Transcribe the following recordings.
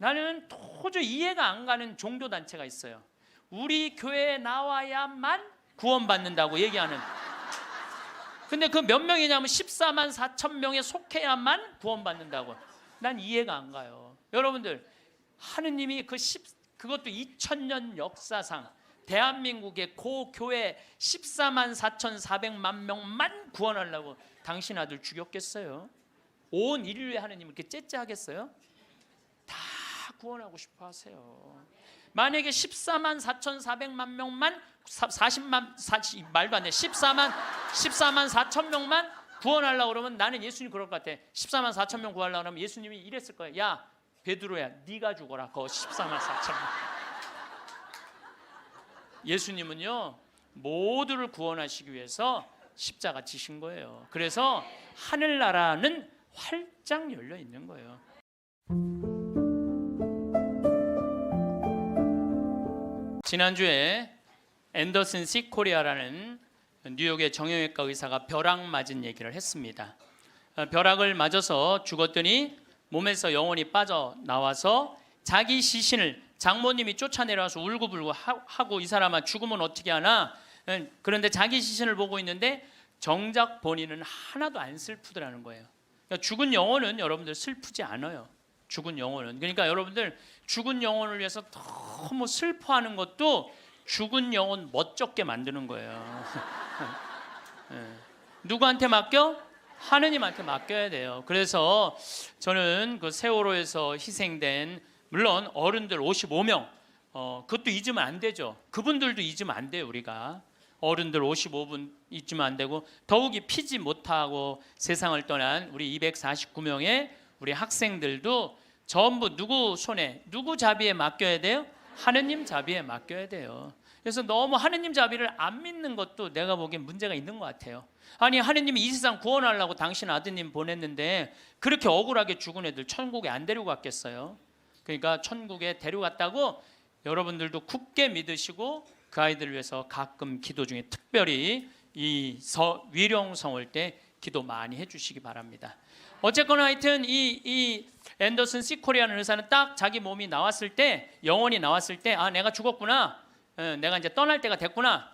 나는 도저히 이해가 안 가는 종교단체가 있어요. 우리 교회에 나와야만 구원받는다고 얘기하는. 근데 그 몇 명이냐면 14만 4천 명에 속해야만 구원받는다고. 난 이해가 안 가요. 여러분들, 하느님이 그것도 2000년 역사상 대한민국의 고교회 14만 4,400만 명만 구원하려고 당신 아들 죽였겠어요? 온 인류의 하느님 이렇게 째째하겠어요? 다 구원하고 싶어 하세요. 만약에 14만 4,400만 명만 14만 4천 명만 구원하려고 그러면 나는 예수님 그럴 것 같아. 14만 4천 명 구하려고 그러면 예수님이 이랬을 거예요. 야 베드로야, 네가 죽어라. 그 14만 4천 명. 예수님은요 모두를 구원하시기 위해서 십자가 지신 거예요. 그래서 하늘나라는 활짝 열려 있는 거예요. 지난주에 앤더슨 시코리아라는 뉴욕의 정형외과 의사가 벼락 맞은 얘기를 했습니다. 벼락을 맞아서 죽었더니 몸에서 영혼이 빠져나와서 자기 시신을 장모님이 쫓아내려와서 울고불고 하고 이 사람아 죽으면 어떻게 하나. 그런데 자기 시신을 보고 있는데 정작 본인은 하나도 안 슬프더라는 거예요. 그러니까 죽은 영혼은 여러분들 슬프지 않아요. 죽은 영혼은. 그러니까 여러분들 죽은 영혼을 위해서 너무 슬퍼하는 것도 죽은 영혼 멋쩍게 만드는 거예요. 누구한테 맡겨? 하느님한테 맡겨야 돼요. 그래서 저는 그 세월호에서 희생된 물론 어른들 55명 그것도 잊으면 안 되죠. 그분들도 잊으면 안 돼요. 우리가 어른들 55분 잊으면 안 되고 더욱이 피지 못하고 세상을 떠난 우리 249명의 우리 학생들도 전부 누구 손에 누구 자비에 맡겨야 돼요? 하느님 자비에 맡겨야 돼요. 그래서 너무 하느님 자비를 안 믿는 것도 내가 보기엔 문제가 있는 것 같아요. 아니 하느님이 이 세상 구원하려고 당신 아드님 보냈는데 그렇게 억울하게 죽은 애들 천국에 안 데리고 갔겠어요? 그러니까 천국에 데려갔다고 여러분들도 굳게 믿으시고 그 아이들을 위해서 가끔 기도 중에 특별히 이 위령성월 때 기도 많이 해주시기 바랍니다. 어쨌거나 하여튼 이 앤더슨 시코리아는 의사는 딱 자기 몸이 나왔을 때 영혼이 나왔을 때 아 내가 죽었구나. 내가 이제 떠날 때가 됐구나.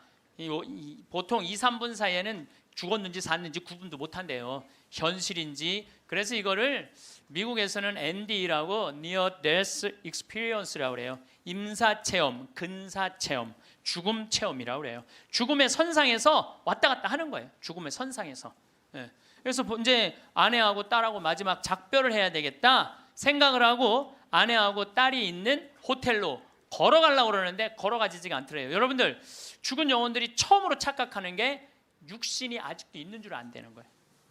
보통 2, 3분 사이에는 죽었는지 샀는지 구분도 못한대요. 현실인지. 그래서 이거를 미국에서는 ND라고 Near Death Experience라고 그래요. 임사체험, 근사체험, 죽음 체험이라고 그래요. 죽음의 선상에서 왔다 갔다 하는 거예요. 죽음의 선상에서. 그래서 이제 아내하고 딸하고 마지막 작별을 해야 되겠다 생각을 하고 아내하고 딸이 있는 호텔로 걸어가려고 그러는데 걸어가지지가 않더래요. 여러분들 죽은 영혼들이 처음으로 착각하는 게 육신이 아직도 있는 줄 안 되는 거예요.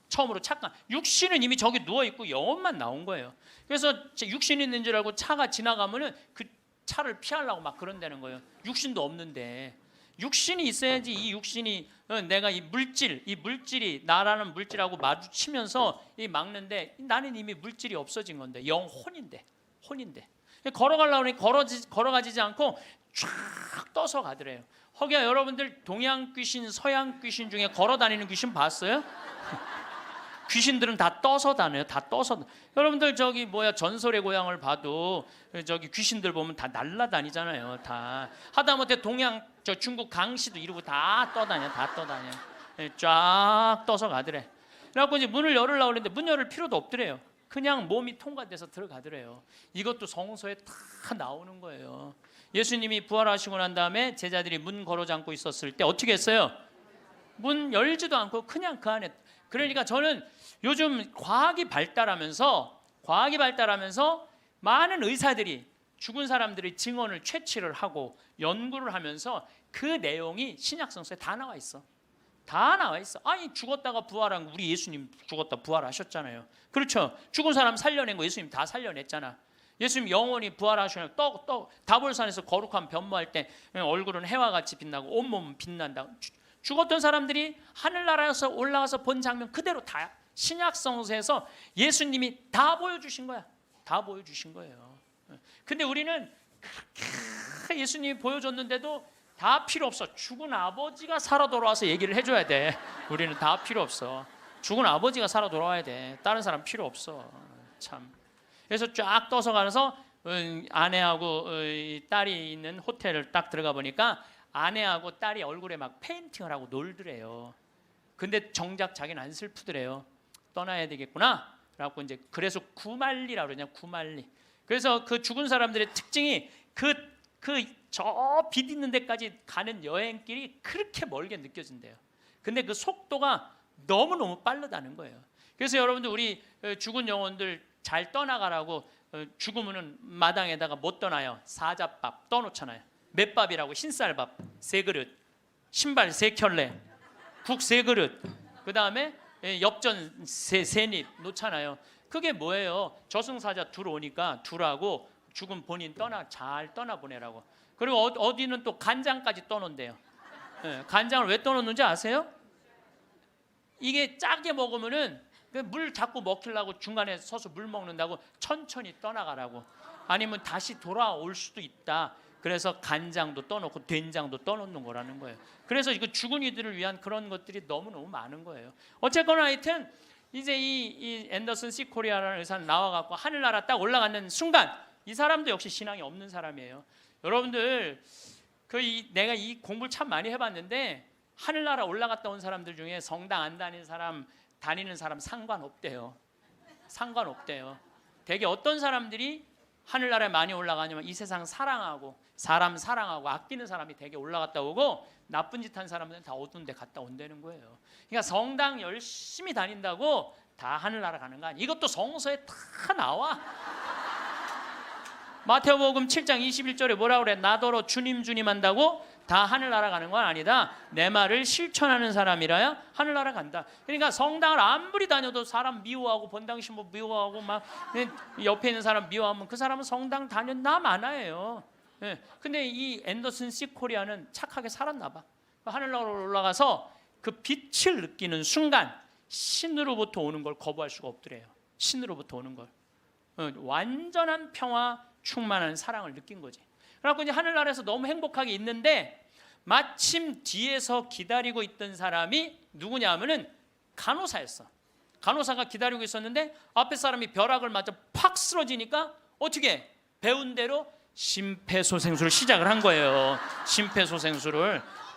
처음으로 착각. 육신은 이미 저기 누워있고 영혼만 나온 거예요. 그래서 육신이 있는 줄 알고 차가 지나가면은 그 차를 피하려고 막 그런다는 거예요. 육신도 없는데. 육신이 있어야지 이 육신이 내가 이 물질이 나라는 물질하고 마주치면서 이 막는데 나는 이미 물질이 없어진 건데 혼인데 걸어가려고 하니 걸어가지지 않고 쫙 떠서 가더래요. 허기야 여러분들 동양 귀신 서양 귀신 중에 걸어다니는 귀신 봤어요? 귀신들은 다 떠서 다녀요. 다 떠서. 여러분들 저기 전설의 고향을 봐도 저기 귀신들 보면 다 날라다니잖아요. 다 하다못해 중국 강씨도 이러고 다 떠다녀. 쫙 떠서 가더래. 그래갖고 이제 문을 열으려고 그랬는데 문 열을 필요도 없더래요. 그냥 몸이 통과돼서 들어가더래요. 이것도 성서에 다 나오는 거예요. 예수님이 부활하시고 난 다음에 제자들이 문 걸어 잠고 있었을 때 어떻게 했어요? 문 열지도 않고 그냥 그 안에. 그러니까 저는 요즘 과학이 발달하면서 많은 의사들이 죽은 사람들의 증언을 채취를 하고 연구를 하면서 그 내용이 신약성서에 다 나와 있어. 아니 죽었다가 부활한 거 우리 예수님 죽었다 부활하셨잖아요. 그렇죠? 죽은 사람 살려낸 거 예수님 다 살려냈잖아. 예수님 영원히 부활하시면 다볼산에서 거룩한 변모할 때 얼굴은 해와 같이 빛나고 온몸은 빛난다. 죽었던 사람들이 하늘나라에서 올라가서 본 장면 그대로 다 신약성서에서 예수님이 다 보여주신 거야. 다 보여주신 거예요. 근데 우리는 그렇게 예수님이 보여줬는데도 다 필요 없어. 죽은 아버지가 살아 돌아와서 얘기를 해줘야 돼. 우리는 다 필요 없어. 죽은 아버지가 살아 돌아와야 돼. 다른 사람 필요 없어. 참. 그래서 쫙 떠서 가면서 아내하고 이 딸이 있는 호텔을 딱 들어가 보니까 아내하고 딸이 얼굴에 막 페인팅을 하고 놀더래요. 근데 정작 자기는 안 슬프더래요. 떠나야 되겠구나. 그래갖고 이제 그래서 구말리라고 그러냐, 구말리. 그래서 그 죽은 사람들의 특징이 저 빛 있는 데까지 가는 여행길이 그렇게 멀게 느껴진대요. 근데 그 속도가 너무너무 빠르다는 거예요. 그래서 여러분들 우리 죽은 영혼들 잘 떠나가라고 죽으면은 마당에다가 못 떠나요. 사자밥 떠놓잖아요. 맷밥이라고 흰쌀밥 3그릇, 신발 3켤레, 국 3그릇, 그 다음에 엽전 3입 놓잖아요. 그게 뭐예요? 저승사자 둘 오니까 둘하고 죽은 본인 잘 떠나보내라고. 그리고 어디는 또 간장까지 떠놓는데요. 간장을 왜 떠놓는지 아세요? 이게 짜게 먹으면은 물 자꾸 먹히려고 중간에 서서 물 먹는다고 천천히 떠나가라고. 아니면 다시 돌아올 수도 있다. 그래서 간장도 떠놓고 된장도 떠놓는 거라는 거예요. 그래서 이거 죽은 이들을 위한 그런 것들이 너무너무 많은 거예요. 어쨌거나 하여튼 이제 이 앤더슨 씨 코리아라는 의사는 나와갖고 하늘나라 딱 올라가는 순간 이 사람도 역시 신앙이 없는 사람이에요. 여러분들 내가 이 공부를 참 많이 해봤는데 하늘나라 올라갔다 온 사람들 중에 성당 안 다니는 사람 상관없대요. 상관없대요. 되게 어떤 사람들이 하늘나라에 많이 올라가냐면 이 세상 사랑하고 사람 사랑하고 아끼는 사람이 되게 올라갔다 오고 나쁜 짓 한 사람들은 다 어두운 데 갔다 온다는 거예요. 그러니까 성당 열심히 다닌다고 다 하늘나라 가는 거 아니에요. 이것도 성서에 다 나와. 마태복음 7장 21절에 뭐라 그래? 나더러 주님 주님 한다고 다 하늘나라 가는 건 아니다. 내 말을 실천하는 사람이라야 하늘나라 간다. 그러니까 성당을 아무리 다녀도 사람 미워하고 본당 신부 미워하고 막 옆에 있는 사람 미워하면 그 사람은 성당 다녔나 마나예요. 근데 이 앤더슨 씨 코리아는 착하게 살았나 봐. 하늘나라로 올라가서 그 빛을 느끼는 순간 신으로부터 오는 걸 거부할 수가 없더래요. 신으로부터 오는 걸. 완전한 평화 충만한 사랑을 느낀 거지. 그래갖고 이제 하늘나라에서 너무 행복하게 있는데 마침 뒤에서 기다리고 있던 사람이 누구냐 하면은 간호사였어. 간호사가 기다리고 있었는데 앞에 사람이 벼락을 맞아 팍 쓰러지니까 어떻게 배운 대로 심폐소생술을 시작을 한 거예요.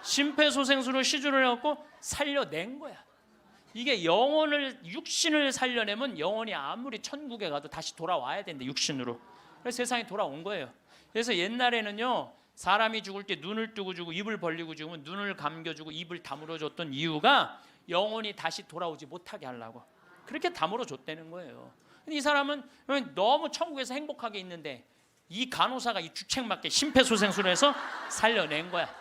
심폐소생술을 시주를 해갖고 살려낸 거야. 이게 육신을 살려내면 영혼이 아무리 천국에 가도 다시 돌아와야 되는데 육신으로. 그래서 세상에 돌아온 거예요. 그래서 옛날에는요 사람이 죽을 때 눈을 뜨고 주고 입을 벌리고 죽으면 눈을 감겨주고 입을 다물어 줬던 이유가 영혼이 다시 돌아오지 못하게 하려고 그렇게 다물어 줬다는 거예요. 근데 이 사람은 너무 천국에서 행복하게 있는데 이 간호사가 이 주책맞게 심폐소생술을 해서 살려낸 거야.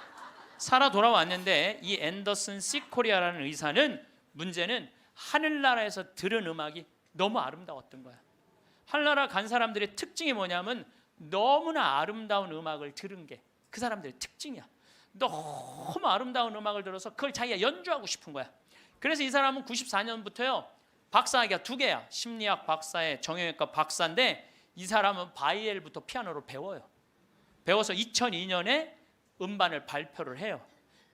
살아 돌아왔는데 이 앤더슨 씨 코리아라는 의사는 문제는 하늘나라에서 들은 음악이 너무 아름다웠던 거야. 하늘나라 간 사람들의 특징이 뭐냐면 너무나 아름다운 음악을 들은 게 그 사람들의 특징이야. 너무 아름다운 음악을 들어서 그걸 자기가 연주하고 싶은 거야. 그래서 이 사람은 94년부터요 박사학위가 2개야. 심리학 박사에 정형외과 박사인데 이 사람은 바이엘부터 피아노를 배워요. 배워서 2002년에 음반을 발표를 해요.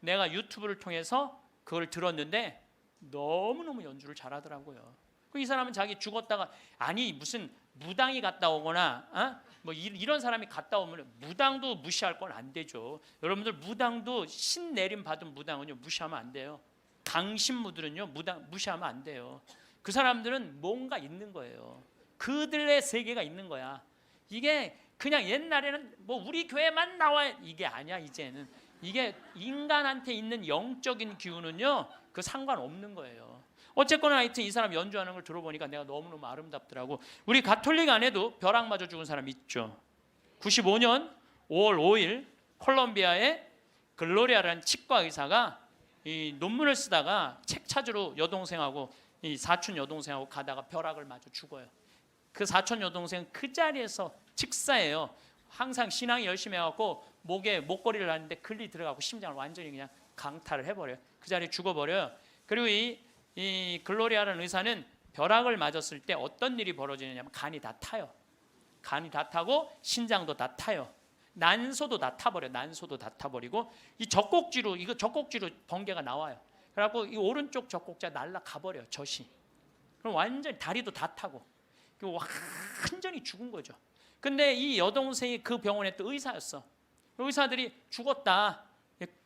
내가 유튜브를 통해서 그걸 들었는데 너무너무 연주를 잘하더라고요. 이 사람은 자기 죽었다가 아니 무슨 무당이 갔다 오거나 뭐 이런 사람이 갔다 오면 무당도 무시할 건 안 되죠. 여러분들 무당도 신 내림 받은 무당은요 무시하면 안 돼요. 강신무들은요 무당 무시하면 안 돼요. 그 사람들은 뭔가 있는 거예요. 그들의 세계가 있는 거야. 이게 그냥 옛날에는 뭐 우리 교회만 나와 이게 아니야. 이제는 이게 인간한테 있는 영적인 기운은요 그 상관없는 거예요. 어쨌거나 하여튼 이 사람 연주하는 걸 들어보니까 내가 너무너무 아름답더라고. 우리 가톨릭 안에도 벼락 맞아 죽은 사람 있죠. 95년 5월 5일 콜롬비아의 글로리아라는 치과 의사가 이 논문을 쓰다가 책 찾으러 여동생하고 이 사촌 여동생하고 가다가 벼락을 맞아 죽어요. 그 사촌 여동생 그 자리에서 즉사예요. 항상 신앙이 열심히 해갖고 목에 목걸이를 하는데 글리 들어가고 심장을 완전히 그냥 강탈을 해버려요. 그 자리에 죽어버려요. 그리고 이 글로리아라는 의사는 벼락을 맞았을 때 어떤 일이 벌어지느냐면 간이 다 타요. 간이 다 타고 신장도 다 타요. 난소도 다 타버려. 난소도 다 타버리고 이 젖꼭지로 번개가 나와요. 그래갖고 이 오른쪽 젖꼭지가 날아가 버려요. 젖이. 그럼 완전히 다리도 다 타고 완전히 죽은 거죠. 근데 이 여동생이 그 병원에 또 의사였어. 의사들이 죽었다,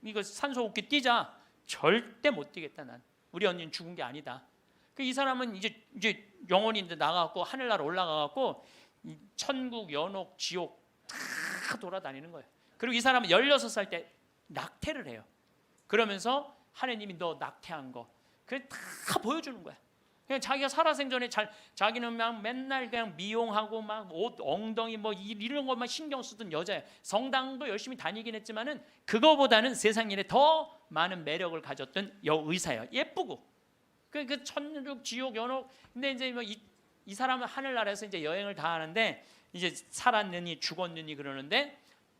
이거 산소호흡기 뛰자. 절대 못 뛰겠다. 난 우리 언니는 죽은 게 아니다. 이 사람은 이제 영혼인데 나가고 하늘나라 올라가갖고 천국, 연옥, 지옥 다 돌아다니는 거예요. 그리고 이 사람은 16살 때 낙태를 해요. 그러면서 하느님이 너 낙태한 거 그래 다 보여주는 거야. 그냥 자기가 살아생전에 자기는 막 맨날 그냥 미용하고 막 옷 엉덩이 뭐 이런 것만 신경 쓰던 여자예요. 성당도 열심히 다니긴 했지만은 그거보다는 세상 일에 더 많은 매력을 가졌던 여의사예요. 예쁘고 그 천국, 지옥, 연옥. 근데 이제 뭐 이 사람은 하늘나라에서 이제 여행을 다 하는데 이제 살았느니 죽었느니 그러는데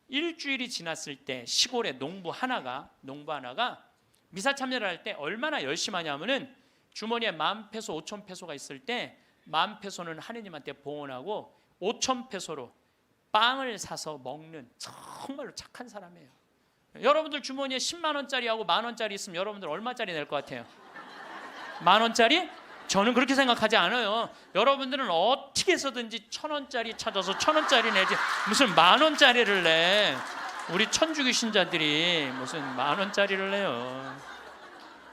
일주일이 지났을 때 시골에 농부 하나가 미사 참여를 할 때 얼마나 열심히 하냐면은 주머니에 10,000페소, 5,000페소가 있을 때 10,000페소는 하느님한테 봉헌하고 5,000페소로 빵을 사서 먹는 정말로 착한 사람이에요. 여러분들 주머니에 10만 원짜리하고 10,000원짜리 있으면 여러분들 얼마짜리 낼 것 같아요? 10,000원짜리? 저는 그렇게 생각하지 않아요. 여러분들은 어떻게 해서든지 1,000원짜리 찾아서 1,000원짜리 내지 무슨 10,000원짜리를 내. 우리 천주교 신자들이 무슨 10,000원짜리를 내요.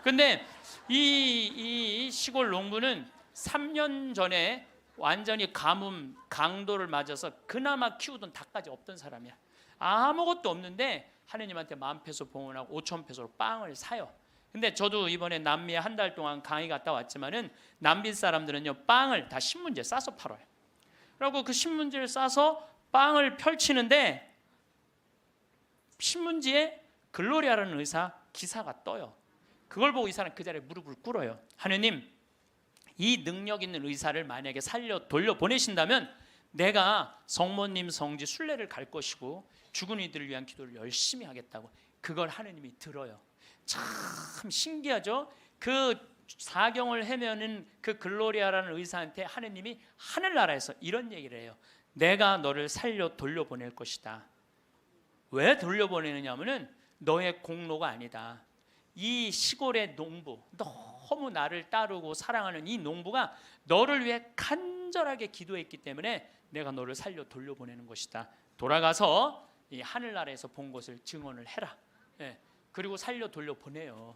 근데 이 시골 농부는 3년 전에 완전히 가뭄, 강도를 맞아서 그나마 키우던 닭까지 없던 사람이야. 아무것도 없는데 하느님한테 10,000페소 봉헌하고 5,000페소로 빵을 사요. 근데 저도 이번에 남미에 한 달 동안 강의 갔다 왔지만은 남미 사람들은요 빵을 다 신문지에 싸서 팔아요. 그리고 그 신문지를 싸서 빵을 펼치는데 신문지에 글로리아라는 의사 기사가 떠요. 그걸 보고 이 사람 그 자리에 무릎을 꿇어요. 하느님, 이 능력 있는 의사를 만약에 돌려보내신다면 내가 성모님 성지 순례를 갈 것이고 죽은 이들을 위한 기도를 열심히 하겠다고. 그걸 하느님이 들어요. 참 신기하죠. 그 사경을 헤매는 그 글로리아라는 의사한테 하느님이 하늘나라에서 이런 얘기를 해요. 내가 너를 살려 돌려보낼 것이다. 왜 돌려보내느냐 하면은 너의 공로가 아니다. 이 시골의 농부, 너무 나를 따르고 사랑하는 이 농부가 너를 위해 간절하게 기도했기 때문에 내가 너를 살려 돌려보내는 것이다. 돌아가서 이 하늘나라에서 본 것을 증언을 해라. 그리고 살려 돌려보내요.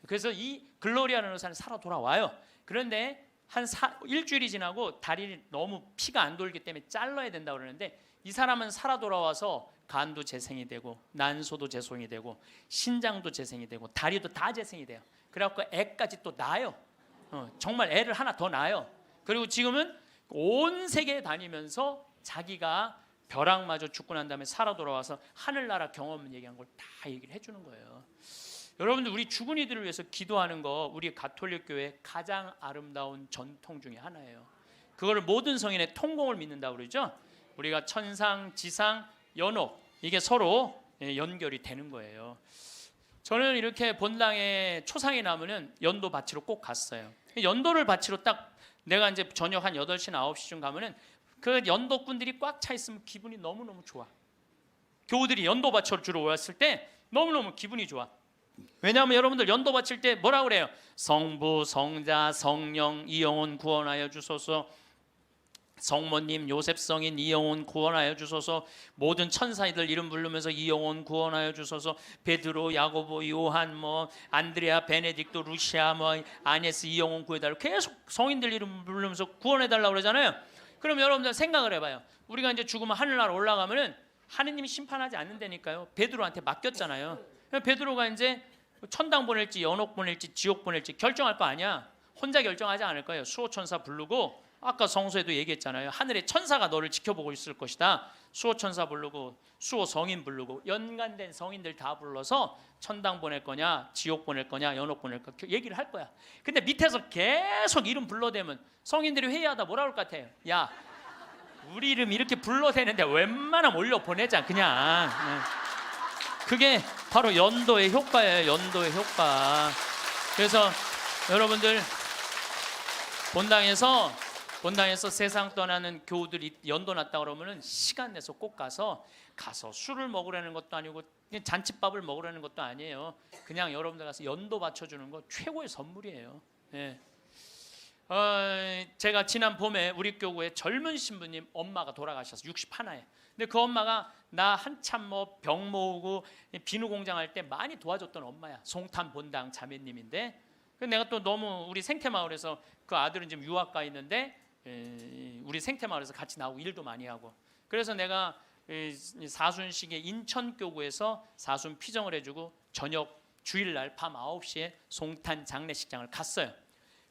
그래서 이 글로리아라는 의사는 살아 돌아와요. 그런데 일주일이 지나고 다리를 너무 피가 안 돌기 때문에 잘라야 된다고 그러는데 이 사람은 살아 돌아와서 간도 재생이 되고 난소도 재생이 되고 신장도 재생이 되고 다리도 다 재생이 돼요. 그래갖고 애까지 또 낳아요. 정말 애를 하나 더 낳아요. 그리고 지금은 온 세계에 다니면서 자기가 벼락마저 죽고 난 다음에 살아 돌아와서 하늘나라 경험 얘기한 걸 다 얘기를 해주는 거예요. 여러분들 우리 죽은 이들을 위해서 기도하는 거 우리 가톨릭 교회 가장 아름다운 전통 중에 하나예요. 그거를 모든 성인의 통공을 믿는다고 그러죠. 우리가 천상, 지상, 연옥 이게 서로 연결이 되는 거예요. 저는 이렇게 본당에 초상이 나면은 연도 바치러 꼭 갔어요. 연도를 바치러 딱 내가 이제 저녁 한 8시나 9시쯤 가면은 그 연도꾼들이 꽉 차 있으면 기분이 너무너무 좋아. 교우들이 연도 바치러 주러 왔을 때 너무너무 기분이 좋아. 왜냐하면 여러분들 연도 바칠 때 뭐라 그래요? 성부, 성자, 성령, 이 영혼 구원하여 주소서. 성모님, 요셉 성인 이 영혼 구원하여 주소서. 모든 천사이들 이름 부르면서 이 영혼 구원하여 주소서. 베드로, 야고보, 요한, 안드레아, 베네딕토, 루시아, 아네스 이 영혼 구해달라고 계속 성인들 이름 부르면서 구원해달라고 그러잖아요. 그럼 여러분들 생각을 해봐요. 우리가 이제 죽으면 하늘나라 올라가면은 하느님이 심판하지 않는다니까요. 베드로한테 맡겼잖아요. 베드로가 이제 천당 보낼지 연옥 보낼지 지옥 보낼지 결정할 거 아니야. 혼자 결정하지 않을 거예요. 수호천사 부르고 아까 성서에도 얘기했잖아요. 하늘의 천사가 너를 지켜보고 있을 것이다. 수호천사 부르고 수호 성인 부르고 연관된 성인들 다 불러서 천당 보낼 거냐 지옥 보낼 거냐 연옥 보낼 거냐 얘기를 할 거야. 근데 밑에서 계속 이름 불러대면 성인들이 회의하다 뭐라 그럴 것 같아요. 야 우리 이름 이렇게 불러대는데 웬만하면 올려보내자 그냥. 그게 바로 연도의 효과예요. 연도의 효과. 그래서 여러분들 본당에서 세상 떠나는 교우들이 연도 났다 그러면은 시간 내서 꼭 가서 술을 먹으라는 것도 아니고 잔치밥을 먹으라는 것도 아니에요. 그냥 여러분들 가서 연도 바쳐주는 거 최고의 선물이에요. 제가 지난 봄에 우리 교구에 젊은 신부님 엄마가 돌아가셔서 61에. 근데 그 엄마가 나 한참 뭐 병 모으고 비누 공장 할 때 많이 도와줬던 엄마야. 송탄 본당 자매님인데, 내가 또 너무 우리 생태마을에서 그 아들은 지금 유학 가 있는데 우리 생태마을에서 같이 나오고 일도 많이 하고, 그래서 내가 사순식에 인천교구에서 사순 피정을 해주고 저녁 주일날 밤 9시에 송탄 장례식장을 갔어요.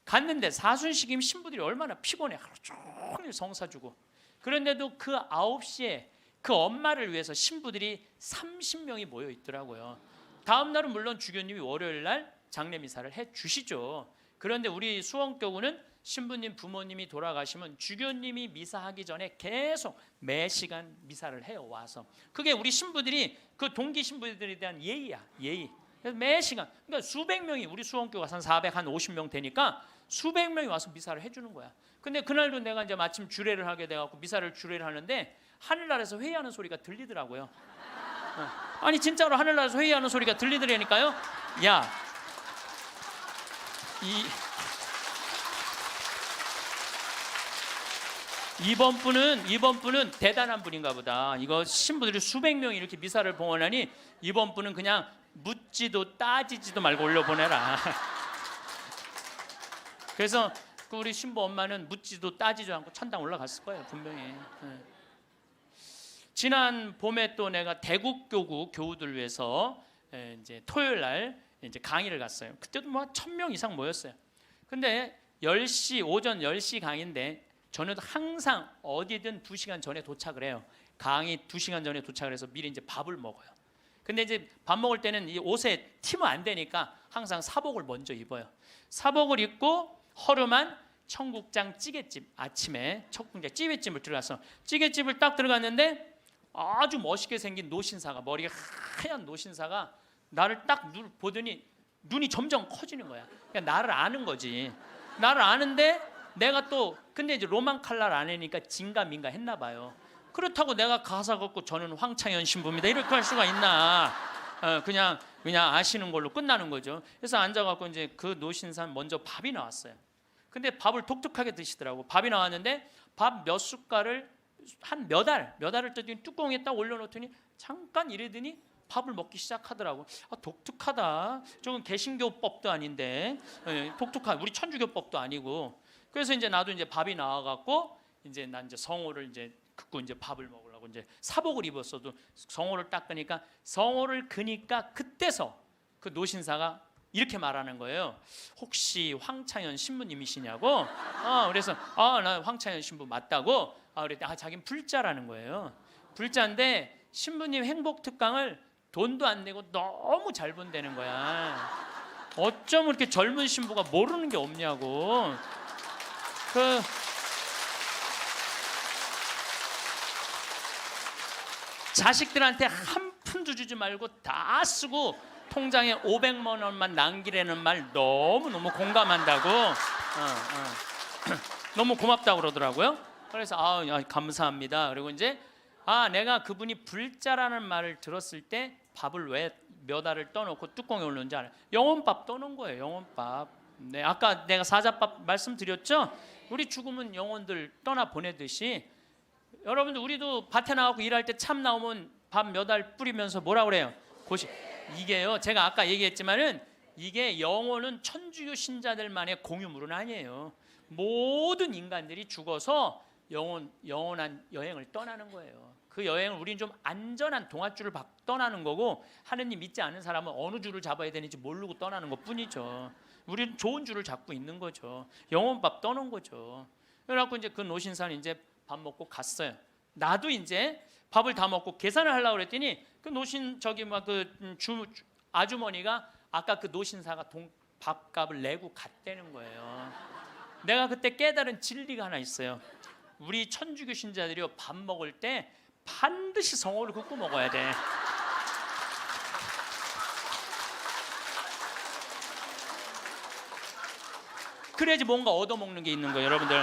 갔는데 사순식임 신부들이 얼마나 피곤해. 하루 종일 성사 주고. 그런데도 그 9시에 그 엄마를 위해서 신부들이 30명이 모여 있더라고요. 다음 날은 물론 주교님이 월요일날 장례미사를 해주시죠. 그런데 우리 수원교구는 신부님 부모님이 돌아가시면 주교님이 미사하기 전에 계속 매 시간 미사를 해요. 와서 그게 우리 신부들이 그 동기 신부들에 대한 예의야. 예의. 그래서 매 시간, 그러니까 수백 명이, 우리 수원교가 한 450명 되니까 수백 명이 와서 미사를 해주는 거야. 근데 그날도 내가 이제 마침 주례를 하게 돼갖고 미사를 주례를 하는데 하늘나라에서 회의하는 소리가 들리더라고요. 아니 진짜로 하늘나라에서 회의하는 소리가 들리더라니까요. 야, 이번 분은 대단한 분인가 보다. 이거 신부들이 수백 명이 이렇게 미사를 봉헌하니 이번 분은 그냥 묻지도 따지지도 말고 올려보내라. 그래서 그 우리 신부 엄마는 묻지도 따지지도 않고 천당 올라갔을 거예요, 분명히. 지난 봄에 또 내가 대국교구 교우들 위해서 이제 토요일 날 이제 강의를 갔어요. 그때도 뭐 1000명 이상 모였어요. 근데 10시, 오전 10시 강의인데 저는 항상 어디든 2시간 전에 도착을 해요. 강의 2시간 전에 도착을 해서 미리 이제 밥을 먹어요. 근데 이제 밥 먹을 때는 이 옷에 튀면 안 되니까 항상 사복을 먼저 입어요. 사복을 입고 허름한 청국장 찌개집, 아침에 청국장 찌개집을 들어가서 찌개집을 딱 들어갔는데 아주 멋있게 생긴 노신사가, 머리가 하얀 노신사가 나를 딱 보더니 눈이 점점 커지는 거야. 그러니까 나를 아는 거지. 나를 아는데 내가 또 근데 이제 로만 칼날 아내니까 진가민가 했나 봐요. 그렇다고 내가 가사 걷고 저는 황창현 신부입니다 이렇게 할 수가 있나? 그냥 아시는 걸로 끝나는 거죠. 그래서 앉아갖고 이제 그 노신사 먼저 밥이 나왔어요. 근데 밥을 독특하게 드시더라고. 밥이 나왔는데 밥 몇 숟갈을 한 몇 알을 떠더니 뚜껑에 딱 올려놓더니 잠깐 이러더니 밥을 먹기 시작하더라고. 독특하다. 저건 개신교법도 아닌데, 독특한 우리 천주교법도 아니고. 그래서 이제 나도 이제 밥이 나와갖고 이제 난 이제 성호를 이제 긋고 이제 밥을 먹으려고 이제 사복을 입었어도 성호를 딱 그니까 성호를 그니까 그때서 그 노신사가 이렇게 말하는 거예요. 혹시 황창현 신부님이시냐고? 그래서 나 황창현 신부 맞다고. 그랬더니 자기는 불자라는 거예요. 불자인데 신부님 행복 특강을 돈도 안 내고 너무 잘 본다는 거야. 어쩜 이렇게 젊은 신부가 모르는 게 없냐고. 자식들한테 한 푼도 주지 말고 다 쓰고 통장에 500만 원만 남기라는 말 너무너무 공감한다고. 너무 고맙다고 그러더라고요. 그래서 감사합니다. 그리고 이제 내가 그분이 불자라는 말을 들었을 때 밥을 왜 몇 알을 떠놓고 뚜껑에 올렸는지 알아요. 영혼밥 떠놓은 거예요. 영혼밥. 네, 아까 내가 사자밥 말씀드렸죠. 우리 죽으면 영혼들 떠나 보내듯이 여러분들 우리도 밭에 나가고 일할 때 참 나오면 밥 몇 알 뿌리면서 뭐라 그래요? 이게요. 제가 아까 얘기했지만은 이게 영혼은 천주교 신자들만의 공유물은 아니에요. 모든 인간들이 죽어서 영원한 여행을 떠나는 거예요. 그 여행을 우리는 좀 안전한 동아줄을 떠나는 거고 하느님 믿지 않은 사람은 어느 줄을 잡아야 되는지 모르고 떠나는 것뿐이죠. 우리는 좋은 줄을 잡고 있는 거죠. 영혼밥 떠는 거죠. 그래갖고 이제 그 노신사는 이제 밥 먹고 갔어요. 나도 이제 밥을 다 먹고 계산을 하려고 그랬더니 그 노신 아주머니가 아까 그 노신사가 밥값을 내고 갔다는 거예요. 내가 그때 깨달은 진리가 하나 있어요. 우리 천주교 신자들이 밥 먹을 때 반드시 성호를 긋고 먹어야 돼. 그래야지 뭔가 얻어먹는 게 있는 거예요. 여러분들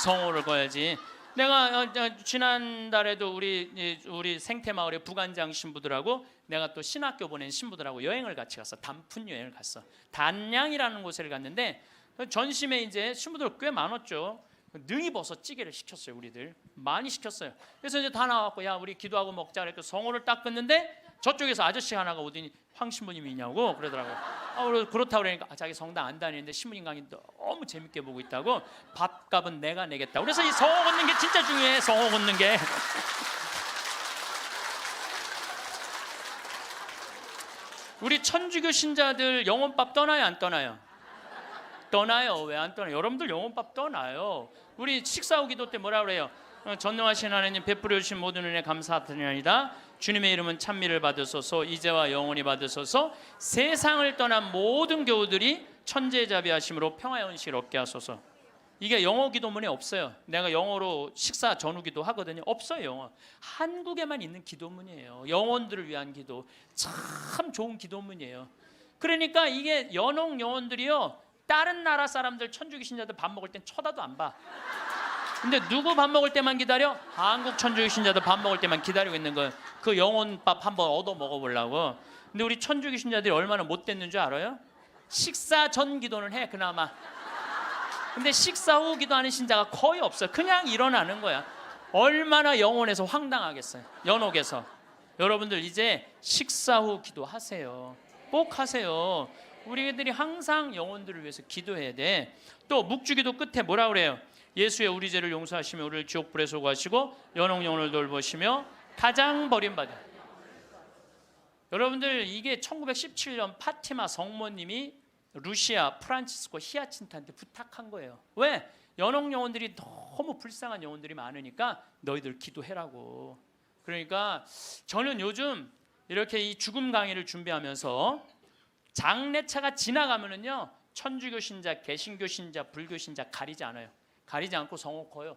성호를 거야지. 내가 지난달에도 우리 생태마을의 부관장 신부들하고 내가 또 신학교 보낸 신부들하고 여행을 같이 갔어. 단풍 여행을 갔어. 단양이라는 곳을 갔는데 전심에 이제 신부들 꽤 많았죠. 능이버섯 찌개를 시켰어요. 우리들 많이 시켰어요. 그래서 이제 다 나왔고, 야 우리 기도하고 먹자 그랬고 성호를 딱 끊는데 저쪽에서 아저씨 하나가 오더니 황 신부님이냐고 그러더라고요. 그렇다고 그러니까 자기 성당 안 다니는데 신부님 강의 너무 재밌게 보고 있다고, 밥값은 내가 내겠다. 그래서 이 성호 걷는 게 진짜 중요해. 성호 걷는 게. 우리 천주교 신자들 영혼밥 떠나요 안 떠나요? 떠나요. 왜 안 떠나요? 여러분들 영혼밥 떠나요. 우리 식사 후 기도 때 뭐라 그래요? 전능하신 하나님 베풀어 주신 모든 은혜 감사드리나이다. 주님의 이름은 찬미를 받으소서, 이제와 영원히 받으소서. 세상을 떠난 모든 교우들이 천재자비하심으로 평화의 은식을 얻게 하소서. 이게 영어 기도문에 없어요. 내가 영어로 식사 전후 기도 하거든요. 없어요. 영어. 한국에만 있는 기도문이에요. 영혼들을 위한 기도. 참 좋은 기도문이에요. 그러니까 이게 연옥 영혼들이요, 다른 나라 사람들 천주교 신자들 밥 먹을 땐 쳐다도 안 봐. 근데 누구 밥 먹을 때만 기다려? 한국 천주교 신자들 밥 먹을 때만 기다리고 있는 거예요. 그 영혼밥 한번 얻어 먹어보려고. 근데 우리 천주교 신자들이 얼마나 못됐는 줄 알아요? 식사 전 기도는 해 그나마. 근데 식사 후 기도하는 신자가 거의 없어요. 그냥 일어나는 거야. 얼마나 영혼에서 황당하겠어요. 연옥에서. 여러분들 이제 식사 후 기도하세요. 꼭 하세요. 우리들이 항상 영혼들을 위해서 기도해야 돼. 또 묵주기도 끝에 뭐라 그래요? 예수의 우리 죄를 용서하시며 우리를 지옥불에 소구하시고 연옥 영혼을 돌보시며 가장 버림받은. 여러분들 이게 1917년 파티마 성모님이 루시아 프란치스코 히아친트한테 부탁한 거예요. 왜? 연옥 영혼들이 너무 불쌍한 영혼들이 많으니까 너희들 기도해라고. 그러니까 저는 요즘 이렇게 이 죽음 강의를 준비하면서 장례차가 지나가면은요, 천주교 신자, 개신교 신자, 불교 신자 가리지 않아요. 가리지 않고 성호 커요.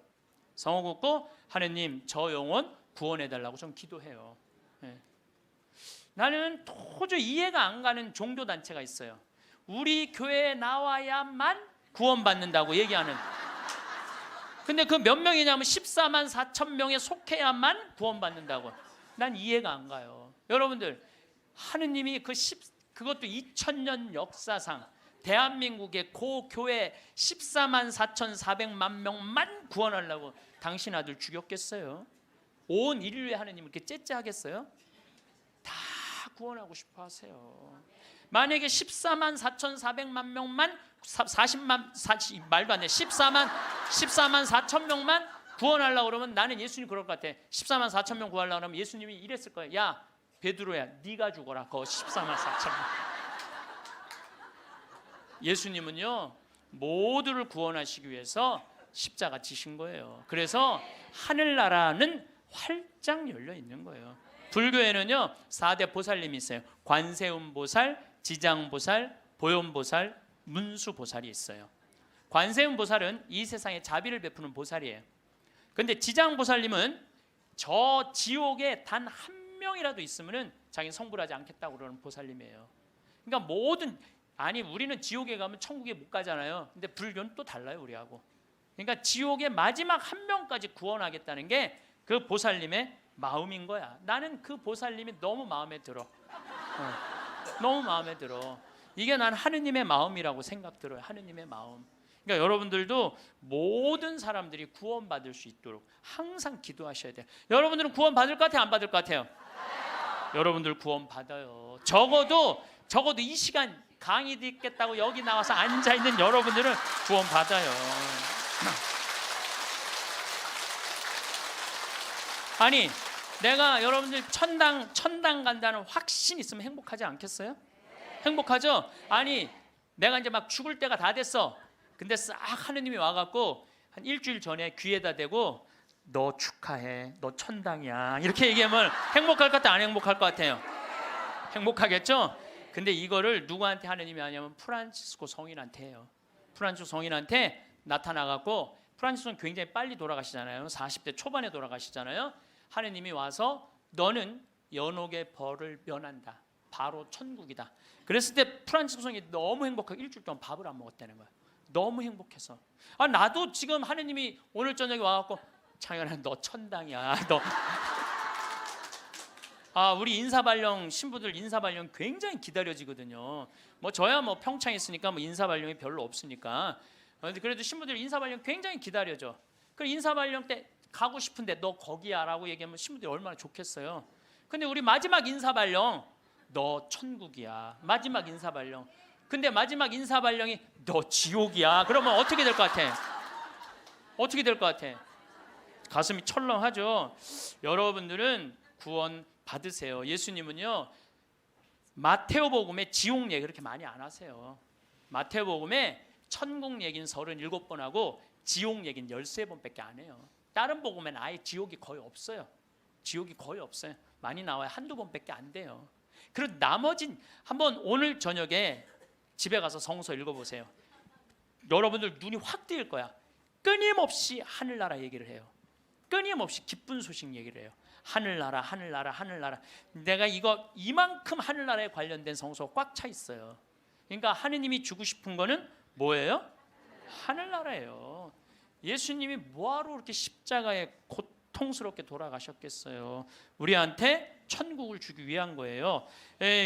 성호 걷고 하느님 저 영혼 구원해달라고 좀 기도해요. 네. 나는 도저히 이해가 안 가는 종교 단체가 있어요. 우리 교회에 나와야만 구원받는다고 얘기하는. 근데 그 몇 명이냐면 14만 4천 명에 속해야만 구원받는다고. 난 이해가 안 가요. 여러분들 하느님이 그것도 2000년 역사상 대한민국의 고 교회 14만 4,400만 명만 구원하려고 당신 아들 죽였겠어요? 온 인류의 하느님 이렇게 째째하겠어요? 다 구원하고 싶어 하세요. 만약에 14만 4,400만 명만 40 말도 안 돼. 14만 4천 명만 구원하려고 그러면 나는 예수님 그럴 것 같아. 14만 4천 명 구하려고 그러면 예수님이 이랬을 거예요. 야 베드로야 네가 죽어라. 그 14만 4천 명. 예수님은요 모두를 구원하시기 위해서 십자가 지신 거예요. 그래서 하늘나라는 활짝 열려 있는 거예요. 불교에는요 4대 보살님이 있어요. 관세음보살, 지장보살, 보현보살, 문수보살이 있어요. 관세음보살은 이 세상에 자비를 베푸는 보살이에요. 근데 지장보살님은 저 지옥에 단 한 명이라도 있으면은 자기는 성불하지 않겠다고 그러는 보살님이에요. 그러니까 우리는 지옥에 가면 천국에 못 가잖아요. 근데 불교는 또 달라요, 우리하고. 그러니까 지옥의 마지막 한 명까지 구원하겠다는 게 그 보살님의 마음인 거야. 나는 그 보살님이 너무 마음에 들어. 너무 마음에 들어. 이게 난 하느님의 마음이라고 생각 들어요. 하느님의 마음. 그러니까 여러분들도 모든 사람들이 구원받을 수 있도록 항상 기도하셔야 돼요. 여러분들은 구원 받을 것 같아요? 안 받을 것 같아요? 여러분들 구원 받아요. 적어도 이 시간 강의 듣겠다고 여기 나와서 앉아 있는 여러분들은 구원 받아요. 아니, 내가 여러분들 천당 간다는 확신 있으면 행복하지 않겠어요? 행복하죠? 아니, 내가 이제 막 죽을 때가 다 됐어. 근데 싹 하느님이 와갖고 한 일주일 전에 귀에다 대고 너 축하해, 너 천당이야 이렇게 얘기하면 행복할 것 같아? 안 행복할 것 같아요? 행복하겠죠? 근데 이거를 누구한테 하느님이 하냐면 프란치스코 성인한테 해요. 프란치스코 성인한테 나타나갖고, 프란치스코는 굉장히 빨리 돌아가시잖아요. 40대 초반에 돌아가시잖아요. 하느님이 와서 너는 연옥의 벌을 면한다. 바로 천국이다. 그랬을 때 프란치스코 성인이 너무 행복하게 일주일 동안 밥을 안 먹었다는 거야. 너무 행복해서. 나도 지금 하느님이 오늘 저녁에 와갖고 창현아 너 천당이야. 우리 인사발령 신부들 인사발령 굉장히 기다려지거든요. 뭐 저야 뭐 평창에 있으니까 뭐 인사발령이 별로 없으니까. 그래도 신부들 인사발령 굉장히 기다려져. 그 인사발령 때 가고 싶은데 너 거기야라고 얘기하면 신부들이 얼마나 좋겠어요. 근데 우리 마지막 인사발령 너 천국이야. 마지막 인사발령. 근데 마지막 인사발령이 너 지옥이야. 그러면 어떻게 될 것 같아? 어떻게 될 것 같아? 가슴이 철렁하죠. 여러분들은 구원 받으세요. 예수님은요 마테오복음에 지옥 얘기 그렇게 많이 안 하세요. 마테오복음에 천국 얘기는 37번 하고 지옥 얘기는 13번밖에 안 해요. 다른 복음에는 아예 지옥이 거의 없어요. 지옥이 거의 없어요. 많이 나와요. 한두 번밖에 안 돼요. 그리고 나머진 한번 오늘 저녁에 집에 가서 성서 읽어보세요. 여러분들 눈이 확 뜨일 거야. 끊임없이 하늘나라 얘기를 해요. 끊임없이 기쁜 소식 얘기를 해요. 하늘나라 하늘나라 하늘나라. 내가 이만큼 하늘나라에 관련된 성서가 꽉 차 있어요. 그러니까 하느님이 주고 싶은 거는 뭐예요? 하늘나라예요. 예수님이 뭐하러 그렇게 십자가에 고통스럽게 돌아가셨겠어요? 우리한테 천국을 주기 위한 거예요.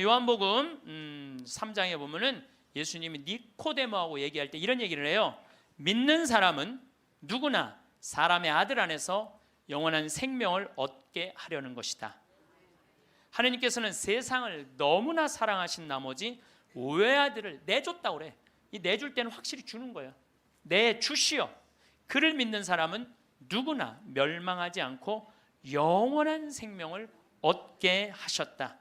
요한복음 3장에 보면은 예수님이 니코데모하고 얘기할 때 이런 얘기를 해요. 믿는 사람은 누구나 사람의 아들 안에서 영원한 생명을 얻게 하려는 것이다. 하나님께서는 세상을 너무나 사랑하신 나머지 외아들을 내줬다고 그래. 이 내줄 때는 확실히 주는 거예요. 내주시어 그를 믿는 사람은 누구나 멸망하지 않고 영원한 생명을 얻게 하셨다.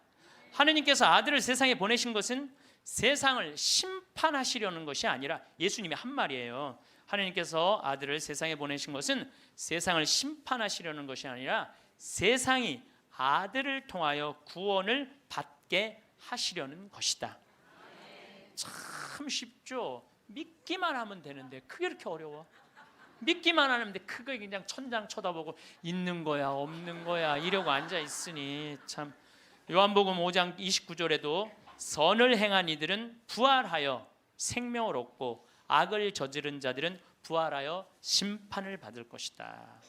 하나님께서 아들을 세상에 보내신 것은 세상을 심판하시려는 것이 아니라 예수님이 한 말이에요. 하나님께서 아들을 세상에 보내신 것은 세상을 심판하시려는 것이 아니라 세상이 아들을 통하여 구원을 받게 하시려는 것이다. 참 쉽죠. 믿기만 하면 되는데 그게 그렇게 어려워? 믿기만 하는데 그거 그냥 천장 쳐다보고 있는 거야 없는 거야 이러고 앉아 있으니 참. 요한복음 5장 29절에도 선을 행한 이들은 부활하여 생명을 얻고 악을 저지른 자들은 부활하여 심판을 받을 것이다.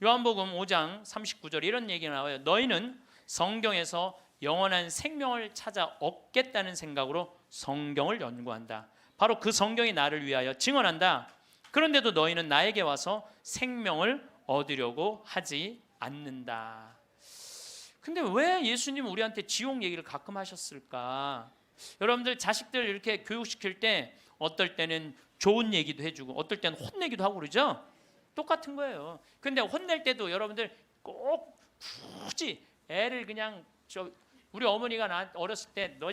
요한복음 5장 39절에 이런 얘기가 나와요. 너희는 성경에서 영원한 생명을 찾아 얻겠다는 생각으로 성경을 연구한다. 바로 그 성경이 나를 위하여 증언한다. 그런데도 너희는 나에게 와서 생명을 얻으려고 하지 않는다. 근데 왜 예수님은 우리한테 지옥 얘기를 가끔 하셨을까? 여러분들 자식들 이렇게 교육시킬 때 어떨 때는 좋은 얘기도 해주고 어떨 때는 혼내기도 하고 그러죠? 똑같은 거예요. 근데 혼낼 때도 여러분들 꼭 굳이 애를 그냥 우리 어머니가 나 어렸을 때 너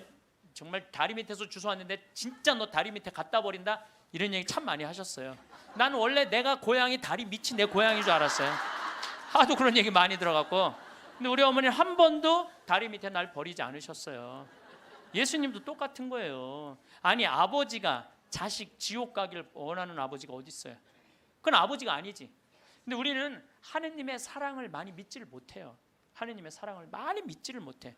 정말 다리 밑에서 주워왔는데 진짜 너 다리 밑에 갖다 버린다 이런 얘기 참 많이 하셨어요. 나는 원래 내가 고향이 다리 밑이 내 고향인 줄 알았어요. 하도 그런 얘기 많이 들어갖고. 근데 우리 어머니는 한 번도 다리 밑에 날 버리지 않으셨어요. 예수님도 똑같은 거예요. 아니 아버지가 자식 지옥 가기를 원하는 아버지가 어디 있어요? 그건 아버지가 아니지. 근데 우리는 하느님의 사랑을 많이 믿지를 못해요. 하느님의 사랑을 많이 믿지를 못해.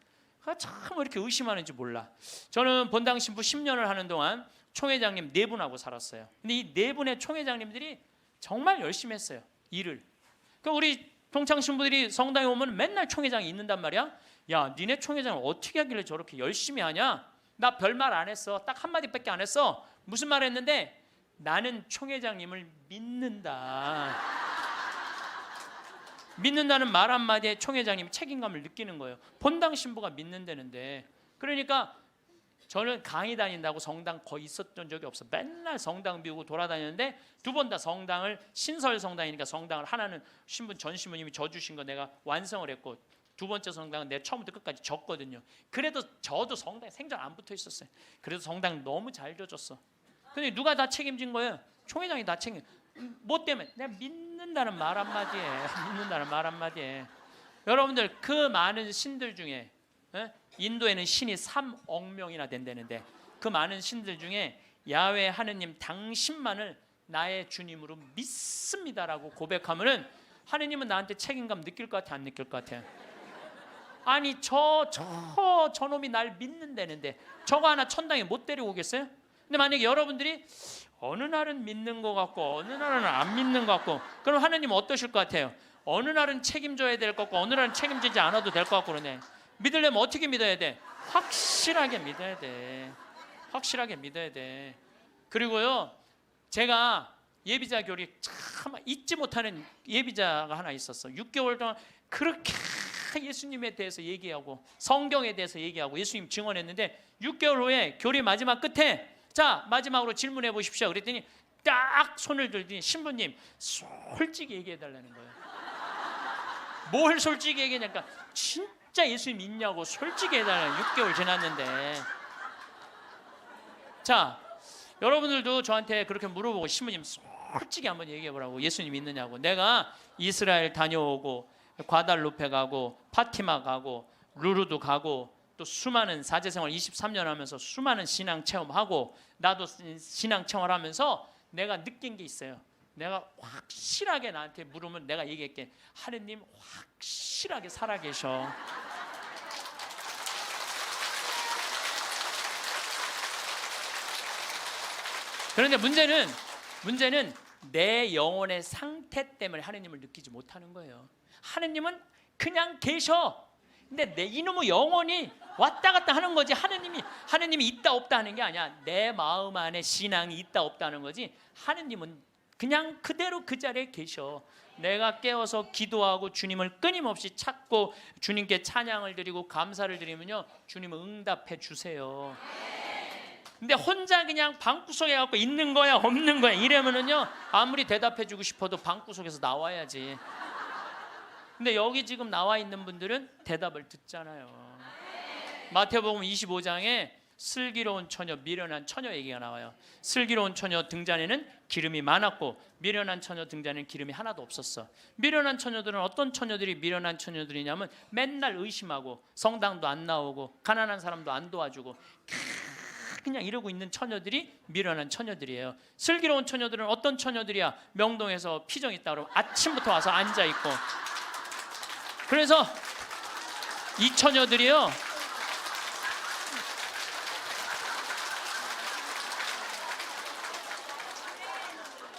참 왜 이렇게 의심하는지 몰라. 저는 본당 신부 10년을 하는 동안 총회장님 4분하고 살았어요. 근데 이 4분의 총회장님들이 정말 열심히 했어요. 일을. 그러니까 우리 동창 신부들이 성당에 오면 맨날 총회장이 있는단 말이야. 야, 니네 총회장을 어떻게 하길래 저렇게 열심히 하냐? 나 별말 안 했어. 딱 한마디밖에 안 했어. 무슨 말 했는데 나는 총회장님을 믿는다. 믿는다는 말 한마디에 총회장님이 책임감을 느끼는 거예요. 본당 신부가 믿는다는데. 그러니까 저는 강의 다닌다고 성당 거의 있었던 적이 없어. 맨날 성당 비우고 돌아다녔는데 2번 다 성당을 신설 성당이니까 성당을 하나는 전 신부님이 져주신 거 내가 완성을 했고 2번째 성당은 내가 처음부터 끝까지 졌거든요. 그래도 저도 성당에 생전 안 붙어 있었어요. 그래도 성당 너무 잘 져줬어. 근데 누가 다 책임진 거예요? 총회장이 다 책임. 뭐 때문에? 내가 믿는다는 말 한마디에 믿는다는 말 한마디에. 여러분들 그 많은 신들 중에 인도에는 신이 3억 명이나 된다는데 그 많은 신들 중에 야훼 하느님 당신만을 나의 주님으로 믿습니다라고 고백하면은 하느님은 나한테 책임감 느낄 것 같아 안 느낄 것 같아? 아니 저놈이 날 믿는다는데 저거 하나 천당에 못 데리고 오겠어요? 근데 만약에 여러분들이 어느 날은 믿는 것 같고 어느 날은 안 믿는 것 같고 그럼 하느님 어떠실 것 같아요? 어느 날은 책임져야 될 것 같고 어느 날은 책임지지 않아도 될 것 같고 그러네. 믿으려면 어떻게 믿어야 돼? 확실하게 믿어야 돼. 확실하게 믿어야 돼. 그리고요, 제가 예비자 교리 참 잊지 못하는 예비자가 하나 있었어. 6개월 동안 그렇게 예수님에 대해서 얘기하고 성경에 대해서 얘기하고 예수님 증언했는데 6개월 후에 교리 마지막 끝에 자, 마지막으로 질문해 보십시오. 그랬더니 딱 손을 들더니 신부님 솔직히 얘기해 달라는 거예요. 뭘 솔직히 얘기하냐니까 진짜 예수님 믿냐고 솔직히 해달라는 6개월 지났는데. 자, 여러분들도 저한테 그렇게 물어보고 신부님 솔직히 한번 얘기해 보라고 예수님 믿느냐고. 내가 이스라엘 다녀오고 과달루페 가고 파티마 가고 루르도 가고 또 수많은 사제생활 23년 하면서 수많은 신앙 체험하고 나도 신앙 체험하면서 내가 느낀 게 있어요. 내가 확실하게 나한테 물으면 내가 얘기할게. 하느님 확실하게 살아계셔. 그런데 문제는 내 영혼의 상태 때문에 하느님을 느끼지 못하는 거예요. 하느님은 그냥 계셔. 근데 내 이놈의 영혼이 왔다 갔다 하는 거지. 하느님이 있다 없다 하는 게 아니야. 내 마음 안에 신앙이 있다 없다 하는 거지. 하느님은 그냥 그대로 그 자리에 계셔. 내가 깨어서 기도하고 주님을 끊임없이 찾고 주님께 찬양을 드리고 감사를 드리면요, 주님은 응답해 주세요. 근데 혼자 그냥 방구석에 갖고 있는 거야 없는 거야 이러면은요, 아무리 대답해 주고 싶어도 방구석에서 나와야지. 근데 여기 지금 나와 있는 분들은 대답을 듣잖아요. 마태복음 25장에 슬기로운 처녀, 미련한 처녀 얘기가 나와요. 슬기로운 처녀 등잔에는 기름이 많았고 미련한 처녀 등잔에는 기름이 하나도 없었어. 미련한 처녀들은 어떤 처녀들이 미련한 처녀들이냐면 맨날 의심하고 성당도 안 나오고 가난한 사람도 안 도와주고 그냥 이러고 있는 처녀들이 미련한 처녀들이에요. 슬기로운 처녀들은 어떤 처녀들이야? 명동에서 피정 있다 그러면 아침부터 와서 앉아 있고. 그래서 이 처녀들이요,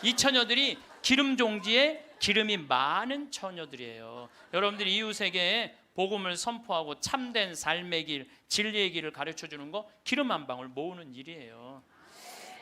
이 처녀들이 기름 종지에 기름이 많은 처녀들이에요. 여러분들이 이웃에게 복음을 선포하고 참된 삶의 길, 진리의 길을 가르쳐 주는 거 기름 한 방울 모으는 일이에요.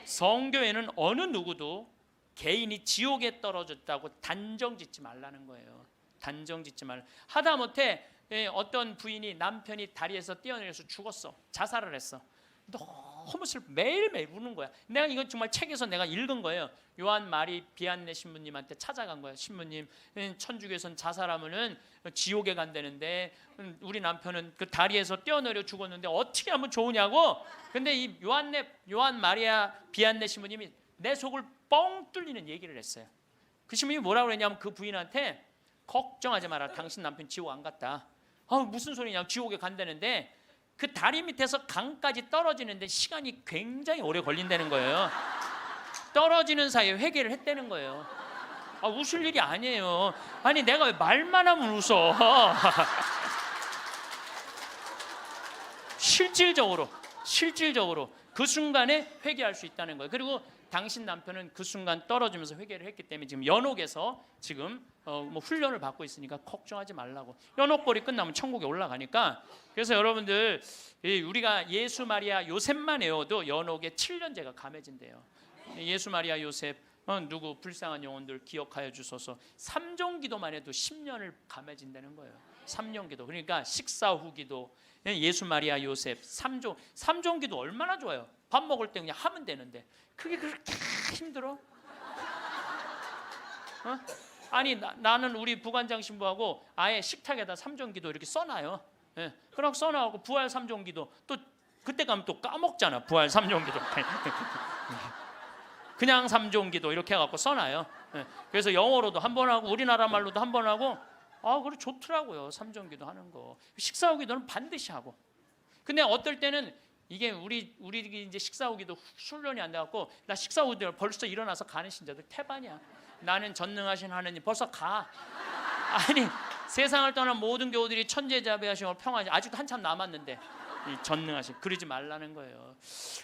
성교에는 어느 누구도 개인이 지옥에 떨어졌다고 단정 짓지 말라는 거예요. 단정 짓지 말라. 하다못해 어떤 부인이 남편이 다리에서 뛰어내려서 죽었어. 자살을 했어. 너무 슬퍼. 매일매일 우는 거야. 내가 이거 정말 책에서 내가 읽은 거예요. 요한 마리 비안네 신부님한테 찾아간 거야. 신부님, 천주교에선 자살하면은 지옥에 간다는데 우리 남편은 그 다리에서 뛰어내려 죽었는데 어떻게 하면 좋으냐고. 근데 이 요한 마리아 비안네 신부님이 내 속을 뻥 뚫리는 얘기를 했어요. 그 신부님이 뭐라고 그랬냐면 그 부인한테 걱정하지 마라. 당신 남편 지옥 안 갔다. 무슨 소리냐. 지옥에 간다는데 그 다리 밑에서 강까지 떨어지는데 시간이 굉장히 오래 걸린다는 거예요. 떨어지는 사이에 회개를 했다는 거예요. 웃을 일이 아니에요. 아니 내가 왜 말만 하면 웃어. 실질적으로 그 순간에 회개할 수 있다는 거예요. 그리고 당신 남편은 그 순간 떨어지면서 회개를 했기 때문에 지금 연옥에서 지금 훈련을 받고 있으니까 걱정하지 말라고. 연옥골이 끝나면 천국에 올라가니까. 그래서 여러분들 우리가 예수 마리아 요셉만 외워도 연옥에 7년제가 감해진대요. 예수 마리아 요셉 누구 불쌍한 영혼들 기억하여 주소서. 3종 기도만 해도 10년을 감해진다는 거예요. 3년 기도. 그러니까 식사 후 기도, 예수 마리아 요셉 3종 기도 얼마나 좋아요. 밥 먹을 때 그냥 하면 되는데 그게 그렇게 힘들어? 아니 나는 우리 부관장 신부하고 아예 식탁에다 3종 기도 이렇게 써놔요. 그럼 써놔갖고 부활 3종 기도 또 그때 가면 또 까먹잖아. 부활 3종 기도 그냥 3종 기도 이렇게 해갖고 써놔요. 그래서 영어로도 한 번 하고 우리나라 말로도 한 번 하고 그래 좋더라고요. 3종 기도 하는 거. 식사 후 기도는 반드시 하고. 근데 어떨 때는 이게 우리 이제 식사 후 기도 훈련이 안 돼갖고 나 식사 후 기도 벌써 일어나서 가는 신자들 태반이야. 나는 전능하신 하느님 벌써 가. 아니 세상을 떠난 모든 교우들이 천재자비하시고 평안하시 아직도 한참 남았는데 전능하신 그러지 말라는 거예요.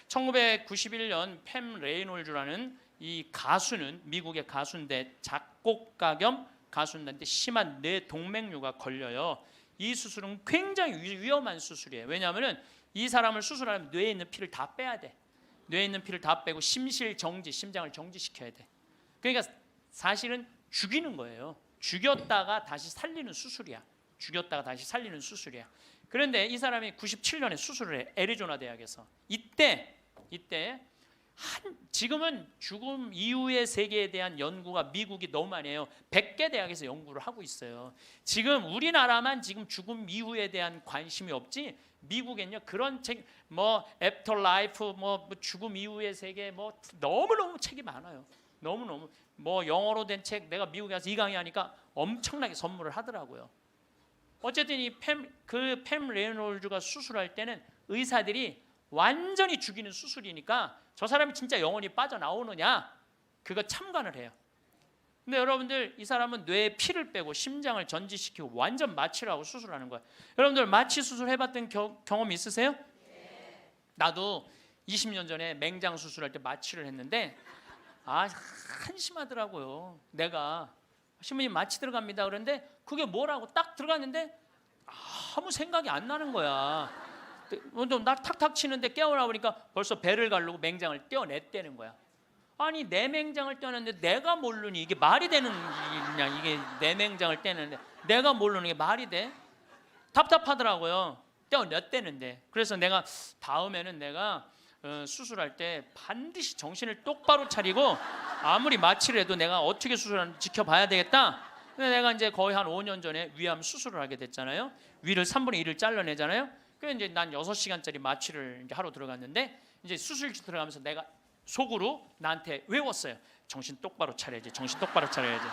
1991년 팸 레이놀즈라는 이 가수는 미국의 가수인데 작곡가 겸 가수인데 심한 뇌 동맥류가 걸려요. 이 수술은 굉장히 위험한 수술이에요. 왜냐하면 이 사람을 수술하면 뇌에 있는 피를 다 빼야 돼. 뇌에 있는 피를 다 빼고 심실 정지, 심장을 정지시켜야 돼. 그러니까 사실은 죽이는 거예요. 죽였다가 다시 살리는 수술이야. 죽였다가 다시 살리는 수술이야. 그런데 이 사람이 97년에 수술을 해. 애리조나 대학에서. 이때 지금은 죽음 이후의 세계에 대한 연구가 미국이 너무 많이 해요. 100개 대학에서 연구를 하고 있어요. 지금 우리나라만 지금 죽음 이후에 대한 관심이 없지, 미국엔요 그런 책, 뭐 애프터 라이프, 뭐 죽음 이후의 세계, 뭐 너무너무 책이 많아요. 너무너무 뭐 영어로 된 책, 내가 미국에 가서 이 강의하니까 엄청나게 선물을 하더라고요. 어쨌든 이 팸 레이놀즈가 수술할 때는 의사들이 완전히 죽이는 수술이니까 저 사람이 진짜 영혼이 빠져나오느냐 그거 참관을 해요. 근데 여러분들, 이 사람은 뇌에 피를 빼고 심장을 전지시키고 완전 마취를 하고 수술하는 거예요. 여러분들 마취 수술 해봤던 경험 있으세요? 네. 나도 20년 전에 맹장 수술할 때 마취를 했는데 한심하더라고요. 내가 신부님 마취 들어갑니다 그런데 그게 뭐라고 딱 들어갔는데 아무 생각이 안 나는 거야. 나 탁탁 치는데 깨어나 보니까 벌써 배를 가르고 맹장을 떼어냈다는 거야. 아니 내 맹장을 떼었는데 내가 모르니 이게 말이 되는 일이냐. 이게 내 맹장을 떼는데 내가 모르는 게 말이 돼? 답답하더라고요. 떼어냈다는데. 그래서 내가 다음에는 내가 수술할 때 반드시 정신을 똑바로 차리고 아무리 마취를 해도 내가 어떻게 수술하는지 지켜봐야 되겠다. 근데 내가 이제 거의 한 5년 전에 위암 수술을 하게 됐잖아요. 위를 3분의 1을 잘라내잖아요. 그래서 이제 난 6시간짜리 마취를 이제 하러 들어갔는데 이제 수술실 들어가면서 내가 속으로 나한테 외웠어요. 정신 똑바로 차려야지. 정신 똑바로 차려야지.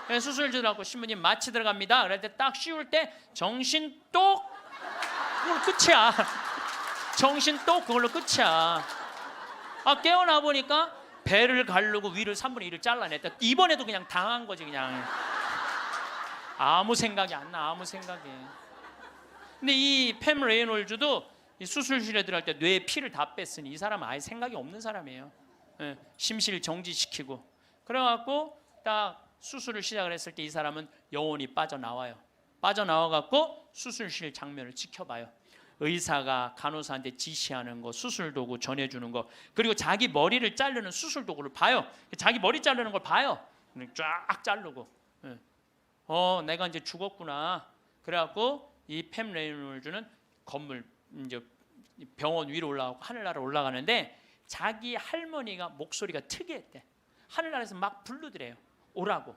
그래서 수술실 들어가고 신부님 마취 들어갑니다. 그럴 때 딱 씌울 때 정신 똑 그걸로 끝이야. 정신 똑 그걸로 끝이야. 깨어나 보니까 배를 가르고 위를 3분의 1을 잘라냈다. 이번에도 그냥 당한 거지 그냥. 아무 생각이 안 나. 아무 생각이. 근데 이 팸 레이놀즈도 이 수술실에 들어갈 때 뇌에 피를 다 뺐으니 이 사람은 아예 생각이 없는 사람이에요. 심실 정지시키고 그래갖고 딱 수술을 시작을 했을 때 이 사람은 영혼이 빠져나와요. 빠져나와갖고 수술실 장면을 지켜봐요. 의사가 간호사한테 지시하는 거, 수술 도구 전해주는 거, 그리고 자기 머리를 자르는 수술 도구를 봐요. 자기 머리 자르는 걸 봐요. 쫙 자르고 내가 이제 죽었구나. 그래갖고 이 팸 레이놀즈는 건물 이제 병원 위로 올라가고 하늘나라 올라가는데 자기 할머니가 목소리가 특이했대. 하늘나라에서 막 부르더래요. 오라고.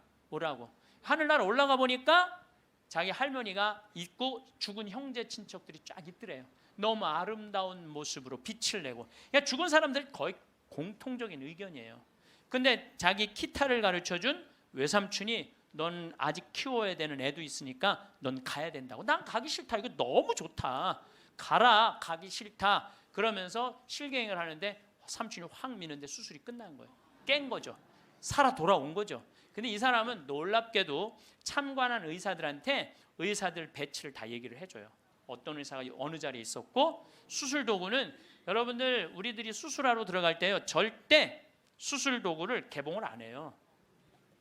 하늘나라 올라가 보니까 자기 할머니가 있고 죽은 형제 친척들이 쫙 있더래요. 너무 아름다운 모습으로 빛을 내고. 그러니까 죽은 사람들 거의 공통적인 의견이에요. 근데 자기 기타를 가르쳐준 외삼촌이 넌 아직 키워야 되는 애도 있으니까 넌 가야 된다고. 난 가기 싫다. 이거 너무 좋다. 가라. 가기 싫다. 그러면서 실갱이를 하는데 삼촌이 확 미는데 수술이 끝난 거예요. 깬 거죠. 살아 돌아온 거죠. 근데 이 사람은 놀랍게도 참관한 의사들한테 의사들 배치를 다 얘기를 해줘요. 어떤 의사가 어느 자리에 있었고, 수술 도구는 여러분들 우리들이 수술하러 들어갈 때요 절대 수술 도구를 개봉을 안 해요.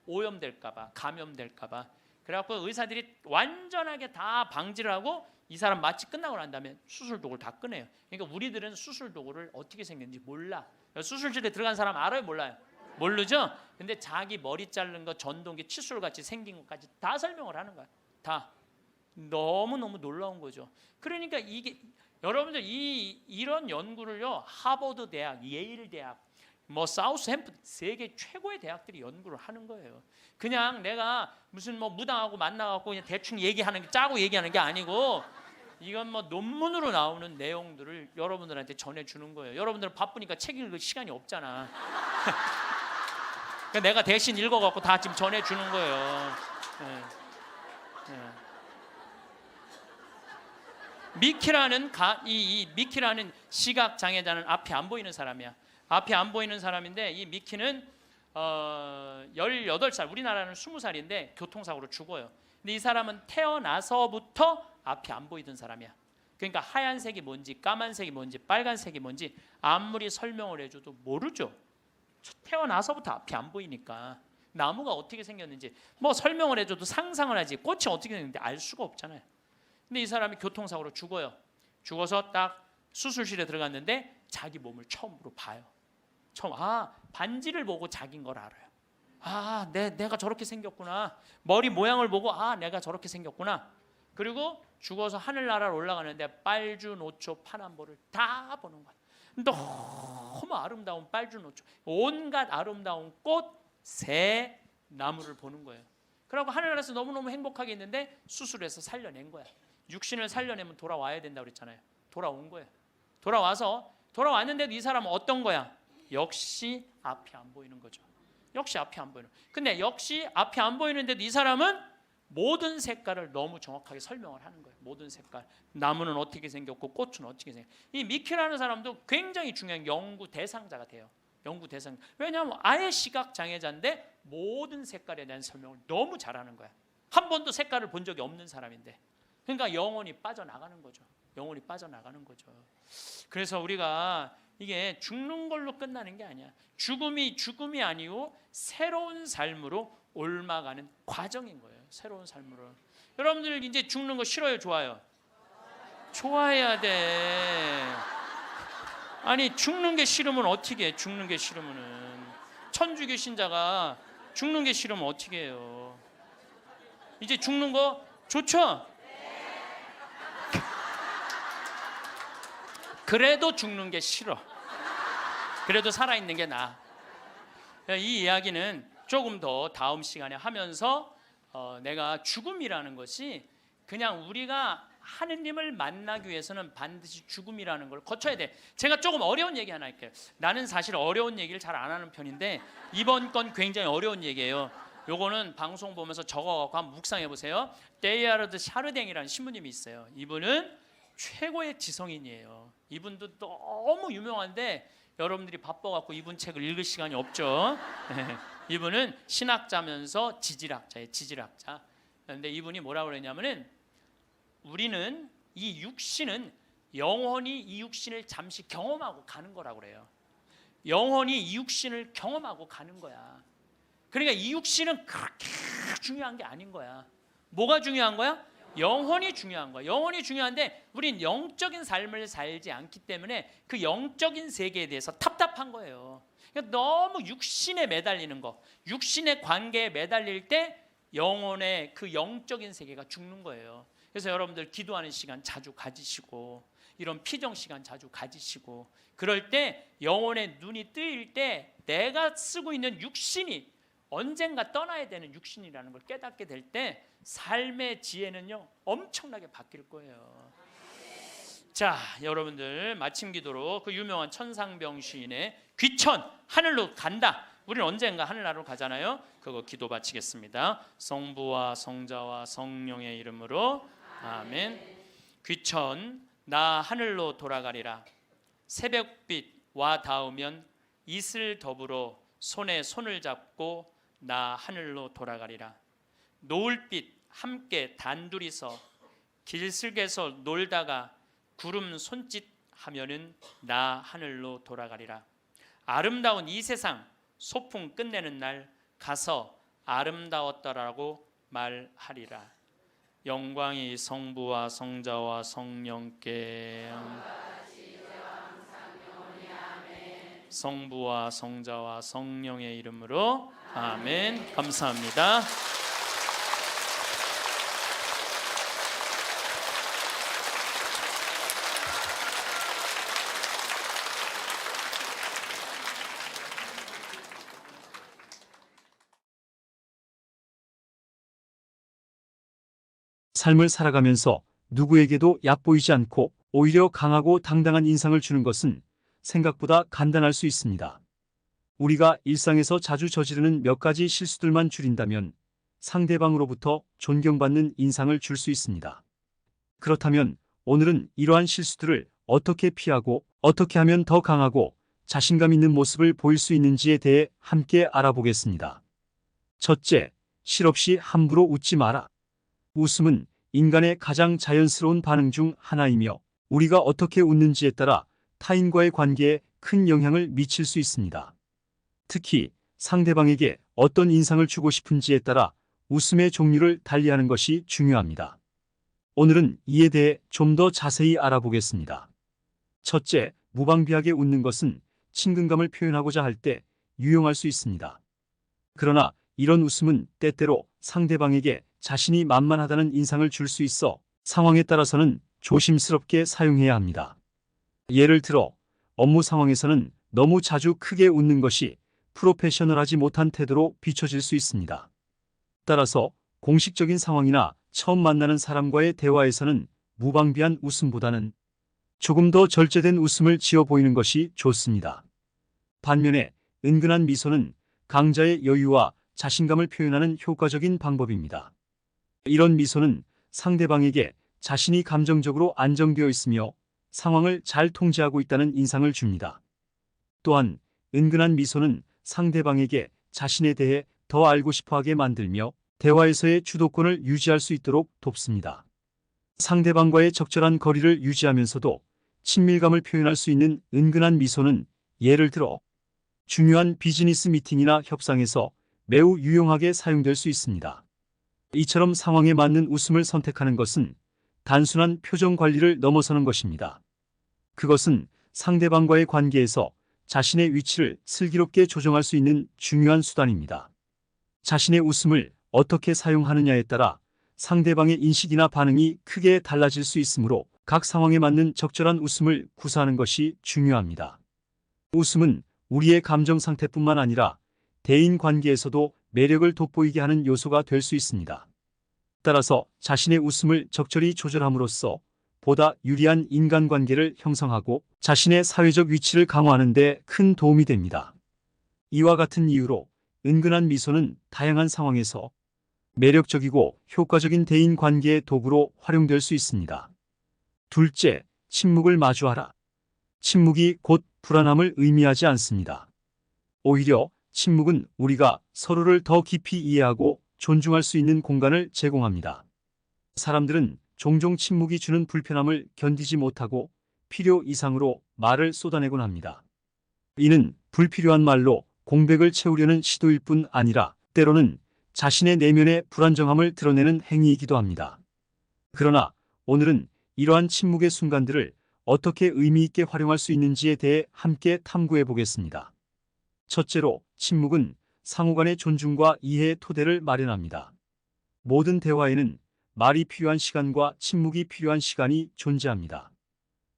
오염될까봐, 감염될까봐. 그래갖고 의사들이 완전하게 다 방지를 하고 이 사람 마취 끝나고 난 다음에 수술 도구를 다 꺼내요. 그러니까 우리들은 수술 도구를 어떻게 생겼는지 몰라. 수술실에 들어간 사람 알아요, 몰라요? 모르죠? 근데 자기 머리 자른 거, 전동기, 칫솔같이 생긴 것까지 다 설명을 하는 거야. 다. 너무너무 놀라운 거죠. 그러니까 이게 여러분들 이런 연구를요 하버드 대학, 예일 대학, 뭐 사우스햄프턴 세계 최고의 대학들이 연구를 하는 거예요. 그냥 내가 무슨 뭐 무당하고 만나갖고 그냥 대충 얘기하는 게, 짜고 얘기하는 게 아니고 이건 뭐 논문으로 나오는 내용들을 여러분들한테 전해주는 거예요. 여러분들은 바쁘니까 책 읽을 시간이 없잖아. 그러니까 내가 대신 읽어갖고 다 지금 전해주는 거예요. 미키라는 미키라는 시각 장애자는 앞이 안 보이는 사람이야. 앞이 안 보이는 사람인데 이 미키는 18살, 우리나라는 20살인데 교통사고로 죽어요. 근데 이 사람은 태어나서부터 앞이 안 보이던 사람이야. 그러니까 하얀색이 뭔지, 까만색이 뭔지, 빨간색이 뭔지 아무리 설명을 해줘도 모르죠. 태어나서부터 앞이 안 보이니까. 나무가 어떻게 생겼는지 뭐 설명을 해줘도 상상을 하지 꽃이 어떻게 생겼는지 알 수가 없잖아요. 근데 이 사람이 교통사고로 죽어요. 죽어서 딱 수술실에 들어갔는데 자기 몸을 처음으로 봐요. 반지를 보고 자기인 걸 알아요. 내가 저렇게 생겼구나. 머리 모양을 보고 내가 저렇게 생겼구나. 그리고 죽어서 하늘나라로 올라가는데 빨주노초 파남보를 다 보는 거야. 너무 아름다운 빨주노초, 온갖 아름다운 꽃, 새, 나무를 보는 거예요. 그러고 하늘나라에서 너무너무 행복하게 있는데 수술해서 살려낸 거야. 육신을 살려내면 돌아와야 된다고 그랬잖아요. 돌아온 거예요. 돌아왔는데도 이 사람은 어떤 거야? 역시 앞이 안 보이는 거죠. 역시 앞이 안 보이는. 근데 역시 앞이 안 보이는데도 이 사람은 모든 색깔을 너무 정확하게 설명을 하는 거예요. 모든 색깔. 나무는 어떻게 생겼고 꽃은 어떻게 생겼고. 이 미키라는 사람도 굉장히 중요한 연구 대상자가 돼요. 연구 대상. 왜냐하면 아예 시각 장애자인데 모든 색깔에 대한 설명을 너무 잘하는 거야. 한 번도 색깔을 본 적이 없는 사람인데. 그러니까 영혼이 빠져나가는 거죠. 영혼이 빠져나가는 거죠. 그래서 우리가 이게 죽는 걸로 끝나는 게 아니야. 죽음이 아니고 새로운 삶으로 옮아가는 과정인 거예요. 새로운 삶으로. 여러분들 이제 죽는 거 싫어요, 좋아요? 좋아해야 돼. 아니 죽는 게 싫으면 어떻게 해? 죽는 게 싫으면은 천주교 신자가 죽는 게 싫으면 어떻게 해요? 이제 죽는 거 좋죠? 그래도 죽는 게 싫어. 그래도 살아있는 게 나아. 이 이야기는 조금 더 다음 시간에 하면서 내가 죽음이라는 것이 그냥 우리가 하느님을 만나기 위해서는 반드시 죽음이라는 걸 거쳐야 돼. 제가 조금 어려운 얘기 하나 할게요. 나는 사실 어려운 얘기를 잘 안 하는 편인데 이번 건 굉장히 어려운 얘기예요. 요거는 방송 보면서 적어갖고 한번 묵상해 보세요. 데이아르드 샤르댕이라는 신부님이 있어요. 이분은 최고의 지성인이에요. 이분도 너무 유명한데 여러분들이 바빠갖고 이분 책을 읽을 시간이 없죠. 이분은 신학자면서 지질학자예요. 지질학자. 그런데 이분이 뭐라고 그러냐면은 우리는 이 육신은 영혼이 이 육신을 잠시 경험하고 가는 거라고 그래요. 영혼이 이 육신을 경험하고 가는 거야. 그러니까 이 육신은 그렇게 중요한 게 아닌 거야. 뭐가 중요한 거야? 영혼이 중요한 거야. 영혼이 중요한데 우린 영적인 삶을 살지 않기 때문에 그 영적인 세계에 대해서 답답한 거예요. 그러니까 너무 육신에 매달리는 거, 육신의 관계에 매달릴 때 영혼의 그 영적인 세계가 죽는 거예요. 그래서 여러분들 기도하는 시간 자주 가지시고 이런 피정 시간 자주 가지시고 그럴 때 영혼의 눈이 뜨일 때 내가 쓰고 있는 육신이 언젠가 떠나야 되는 육신이라는 걸 깨닫게 될 때 삶의 지혜는요 엄청나게 바뀔 거예요. 자, 여러분들 마침 기도로 그 유명한 천상병 시인의 귀천 하늘로 간다. 우리는 언젠가 하늘나라로 가잖아요. 그거 기도 바치겠습니다. 성부와 성자와 성령의 이름으로 아멘. 귀천 나 하늘로 돌아가리라. 새벽빛 와 닿으면 이슬 더불어 손에 손을 잡고 나 하늘로 돌아가리라. 노을빛 함께 단둘이서 길슬개서 놀다가 구름 손짓 하면은 나 하늘로 돌아가리라. 아름다운 이 세상 소풍 끝내는 날 가서 아름다웠더라고 말하리라. 영광이 성부와 성자와 성령께 성부와 성자와 성령의 이름으로 아멘. 감사합니다. 삶을 살아가면서 누구에게도 얕보이지 않고 오히려 강하고 당당한 인상을 주는 것은 생각보다 간단할 수 있습니다. 우리가 일상에서 자주 저지르는 몇 가지 실수들만 줄인다면 상대방으로부터 존경받는 인상을 줄 수 있습니다. 그렇다면 오늘은 이러한 실수들을 어떻게 피하고 어떻게 하면 더 강하고 자신감 있는 모습을 보일 수 있는지에 대해 함께 알아보겠습니다. 첫째, 실없이 함부로 웃지 마라. 웃음은 인간의 가장 자연스러운 반응 중 하나이며 우리가 어떻게 웃는지에 따라 타인과의 관계에 큰 영향을 미칠 수 있습니다. 특히 상대방에게 어떤 인상을 주고 싶은지에 따라 웃음의 종류를 달리하는 것이 중요합니다. 오늘은 이에 대해 좀 더 자세히 알아보겠습니다. 첫째, 무방비하게 웃는 것은 친근감을 표현하고자 할 때 유용할 수 있습니다. 그러나 이런 웃음은 때때로 상대방에게 자신이 만만하다는 인상을 줄 수 있어 상황에 따라서는 조심스럽게 사용해야 합니다. 예를 들어 업무 상황에서는 너무 자주 크게 웃는 것이 프로페셔널하지 못한 태도로 비춰질 수 있습니다. 따라서 공식적인 상황이나 처음 만나는 사람과의 대화에서는 무방비한 웃음보다는 조금 더 절제된 웃음을 지어 보이는 것이 좋습니다. 반면에 은근한 미소는 강자의 여유와 자신감을 표현하는 효과적인 방법입니다. 이런 미소는 상대방에게 자신이 감정적으로 안정되어 있으며 상황을 잘 통제하고 있다는 인상을 줍니다. 또한 은근한 미소는 상대방에게 자신에 대해 더 알고 싶어하게 만들며 대화에서의 주도권을 유지할 수 있도록 돕습니다. 상대방과의 적절한 거리를 유지하면서도 친밀감을 표현할 수 있는 은근한 미소는 예를 들어 중요한 비즈니스 미팅이나 협상에서 매우 유용하게 사용될 수 있습니다. 이처럼 상황에 맞는 웃음을 선택하는 것은 단순한 표정 관리를 넘어서는 것입니다. 그것은 상대방과의 관계에서 자신의 위치를 슬기롭게 조정할 수 있는 중요한 수단입니다. 자신의 웃음을 어떻게 사용하느냐에 따라 상대방의 인식이나 반응이 크게 달라질 수 있으므로 각 상황에 맞는 적절한 웃음을 구사하는 것이 중요합니다. 웃음은 우리의 감정 상태뿐만 아니라 대인 관계에서도 매력을 돋보이게 하는 요소가 될 수 있습니다. 따라서 자신의 웃음을 적절히 조절함으로써 보다 유리한 인간관계를 형성하고 자신의 사회적 위치를 강화하는 데 큰 도움이 됩니다. 이와 같은 이유로 은근한 미소는 다양한 상황에서 매력적이고 효과적인 대인 관계의 도구로 활용될 수 있습니다. 둘째, 침묵을 마주하라. 침묵이 곧 불안함을 의미하지 않습니다. 오히려 침묵은 우리가 서로를 더 깊이 이해하고 존중할 수 있는 공간을 제공합니다. 사람들은 종종 침묵이 주는 불편함을 견디지 못하고 필요 이상으로 말을 쏟아내곤 합니다. 이는 불필요한 말로 공백을 채우려는 시도일 뿐 아니라 때로는 자신의 내면의 불안정함을 드러내는 행위이기도 합니다. 그러나 오늘은 이러한 침묵의 순간들을 어떻게 의미 있게 활용할 수 있는지에 대해 함께 탐구해 보겠습니다. 첫째로, 침묵은 상호간의 존중과 이해의 토대를 마련합니다. 모든 대화에는 말이 필요한 시간과 침묵이 필요한 시간이 존재합니다.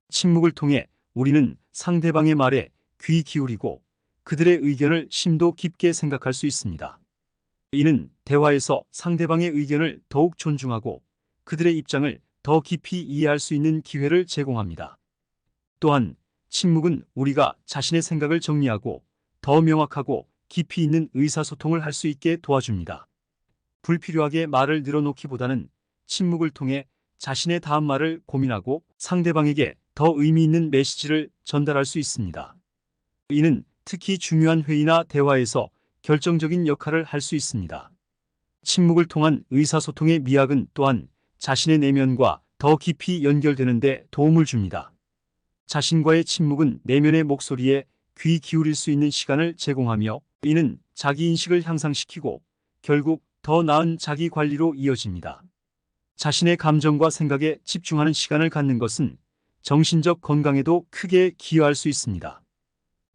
침묵을 통해 우리는 상대방의 말에 귀 기울이고 그들의 의견을 심도 깊게 생각할 수 있습니다. 이는 대화에서 상대방의 의견을 더욱 존중하고 그들의 입장을 더 깊이 이해할 수 있는 기회를 제공합니다. 또한 침묵은 우리가 자신의 생각을 정리하고 더 명확하고 깊이 있는 의사소통을 할 수 있게 도와줍니다. 불필요하게 말을 늘어놓기보다는 침묵을 통해 자신의 다음 말을 고민하고 상대방에게 더 의미 있는 메시지를 전달할 수 있습니다. 이는 특히 중요한 회의나 대화에서 결정적인 역할을 할 수 있습니다. 침묵을 통한 의사소통의 미학은 또한 자신의 내면과 더 깊이 연결되는 데 도움을 줍니다. 자신과의 침묵은 내면의 목소리에 귀 기울일 수 있는 시간을 제공하며 이는 자기인식을 향상시키고 결국 더 나은 자기 관리로 이어집니다. 자신의 감정과 생각에 집중하는 시간을 갖는 것은 정신적 건강에도 크게 기여할 수 있습니다.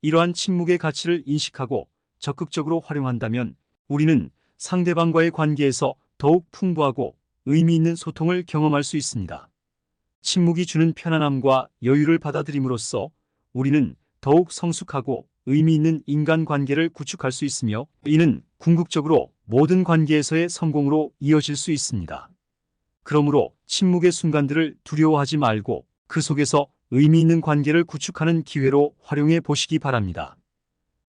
이러한 침묵의 가치를 인식하고 적극적으로 활용한다면 우리는 상대방과의 관계에서 더욱 풍부하고 의미 있는 소통을 경험할 수 있습니다. 침묵이 주는 편안함과 여유를 받아들임으로써 우리는 더욱 성숙하고 의미 있는 인간관계를 구축할 수 있으며 이는 궁극적으로 모든 관계에서의 성공으로 이어질 수 있습니다. 그러므로 침묵의 순간들을 두려워하지 말고 그 속에서 의미 있는 관계를 구축하는 기회로 활용해 보시기 바랍니다.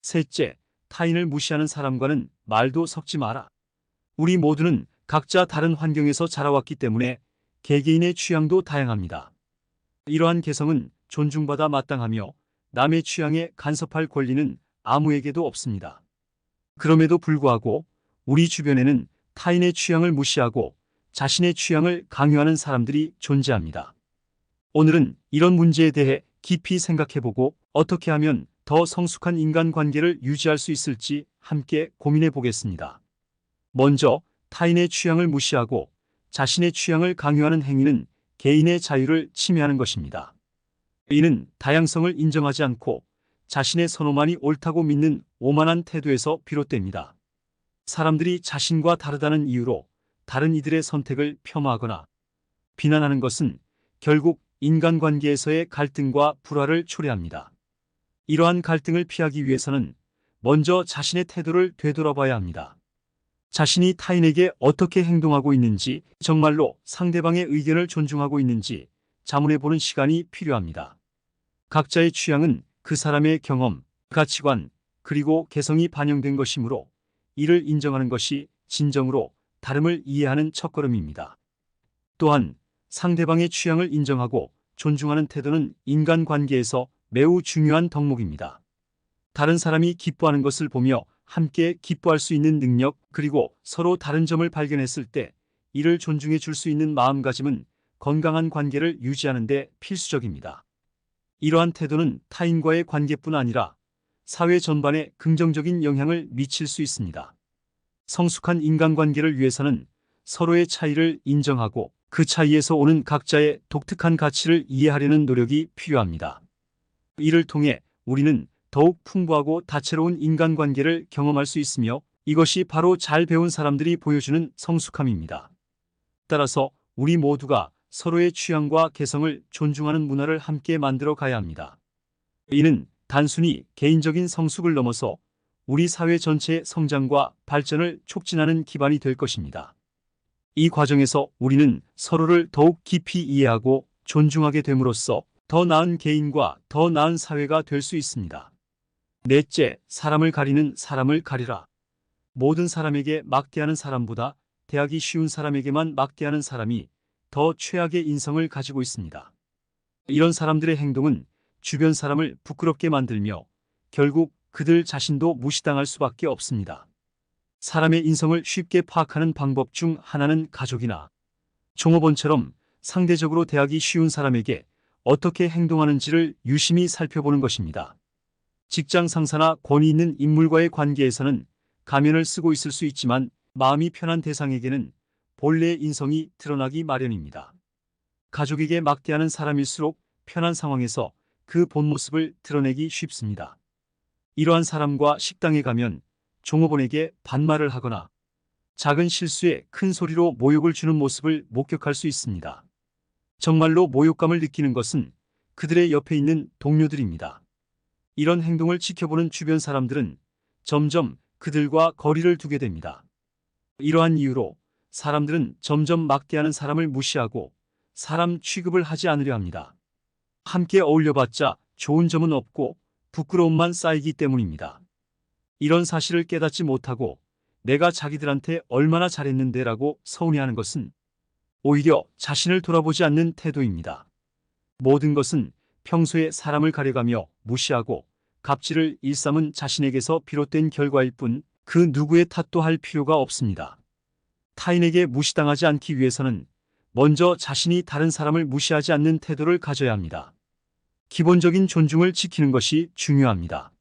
셋째, 타인을 무시하는 사람과는 말도 섞지 마라. 우리 모두는 각자 다른 환경에서 자라왔기 때문에 개개인의 취향도 다양합니다. 이러한 개성은 존중받아 마땅하며 남의 취향에 간섭할 권리는 아무에게도 없습니다. 그럼에도 불구하고 우리 주변에는 타인의 취향을 무시하고 자신의 취향을 강요하는 사람들이 존재합니다. 오늘은 이런 문제에 대해 깊이 생각해보고 어떻게 하면 더 성숙한 인간관계를 유지할 수 있을지 함께 고민해 보겠습니다. 먼저 타인의 취향을 무시하고 자신의 취향을 강요하는 행위는 개인의 자유를 침해하는 것입니다. 이는 다양성을 인정하지 않고 자신의 선호만이 옳다고 믿는 오만한 태도에서 비롯됩니다. 사람들이 자신과 다르다는 이유로 다른 이들의 선택을 폄하하거나 비난하는 것은 결국 인간관계에서의 갈등과 불화를 초래합니다. 이러한 갈등을 피하기 위해서는 먼저 자신의 태도를 되돌아봐야 합니다. 자신이 타인에게 어떻게 행동하고 있는지, 정말로 상대방의 의견을 존중하고 있는지 자문해보는 시간이 필요합니다. 각자의 취향은 그 사람의 경험, 가치관, 그리고 개성이 반영된 것이므로 이를 인정하는 것이 진정으로 다름을 이해하는 첫걸음입니다. 또한 상대방의 취향을 인정하고 존중하는 태도는 인간관계에서 매우 중요한 덕목입니다. 다른 사람이 기뻐하는 것을 보며 함께 기뻐할 수 있는 능력, 그리고 서로 다른 점을 발견했을 때 이를 존중해 줄 수 있는 마음가짐은 건강한 관계를 유지하는 데 필수적입니다. 이러한 태도는 타인과의 관계뿐 아니라 사회 전반에 긍정적인 영향을 미칠 수 있습니다. 성숙한 인간관계를 위해서는 서로의 차이를 인정하고 그 차이에서 오는 각자의 독특한 가치를 이해하려는 노력이 필요합니다. 이를 통해 우리는 더욱 풍부하고 다채로운 인간관계를 경험할 수 있으며, 이것이 바로 잘 배운 사람들이 보여주는 성숙함입니다. 따라서 우리 모두가 서로의 취향과 개성을 존중하는 문화를 함께 만들어 가야 합니다. 이는 단순히 개인적인 성숙을 넘어서 우리 사회 전체의 성장과 발전을 촉진하는 기반이 될 것입니다. 이 과정에서 우리는 서로를 더욱 깊이 이해하고 존중하게 됨으로써 더 나은 개인과 더 나은 사회가 될 수 있습니다. 넷째, 사람을 가리는 사람을 가리라. 모든 사람에게 막대하는 사람보다 대하기 쉬운 사람에게만 막대하는 사람이 더 최악의 인성을 가지고 있습니다. 이런 사람들의 행동은 주변 사람을 부끄럽게 만들며 결국 그들 자신도 무시당할 수밖에 없습니다. 사람의 인성을 쉽게 파악하는 방법 중 하나는 가족이나 종업원처럼 상대적으로 대하기 쉬운 사람에게 어떻게 행동하는지를 유심히 살펴보는 것입니다. 직장 상사나 권위 있는 인물과의 관계에서는 가면을 쓰고 있을 수 있지만 마음이 편한 대상에게는 본래의 인성이 드러나기 마련입니다. 가족에게 막대하는 사람일수록 편한 상황에서 그 본 모습을 드러내기 쉽습니다. 이러한 사람과 식당에 가면 종업원에게 반말을 하거나 작은 실수에 큰 소리로 모욕을 주는 모습을 목격할 수 있습니다. 정말로 모욕감을 느끼는 것은 그들의 옆에 있는 동료들입니다. 이런 행동을 지켜보는 주변 사람들은 점점 그들과 거리를 두게 됩니다. 이러한 이유로 사람들은 점점 막대하는 사람을 무시하고 사람 취급을 하지 않으려 합니다. 함께 어울려봤자 좋은 점은 없고 부끄러움만 쌓이기 때문입니다. 이런 사실을 깨닫지 못하고 내가 자기들한테 얼마나 잘했는데라고 서운해하는 것은 오히려 자신을 돌아보지 않는 태도입니다. 모든 것은 평소에 사람을 가려가며 무시하고 갑질을 일삼은 자신에게서 비롯된 결과일 뿐 그 누구의 탓도 할 필요가 없습니다. 타인에게 무시당하지 않기 위해서는 먼저 자신이 다른 사람을 무시하지 않는 태도를 가져야 합니다. 기본적인 존중을 지키는 것이 중요합니다.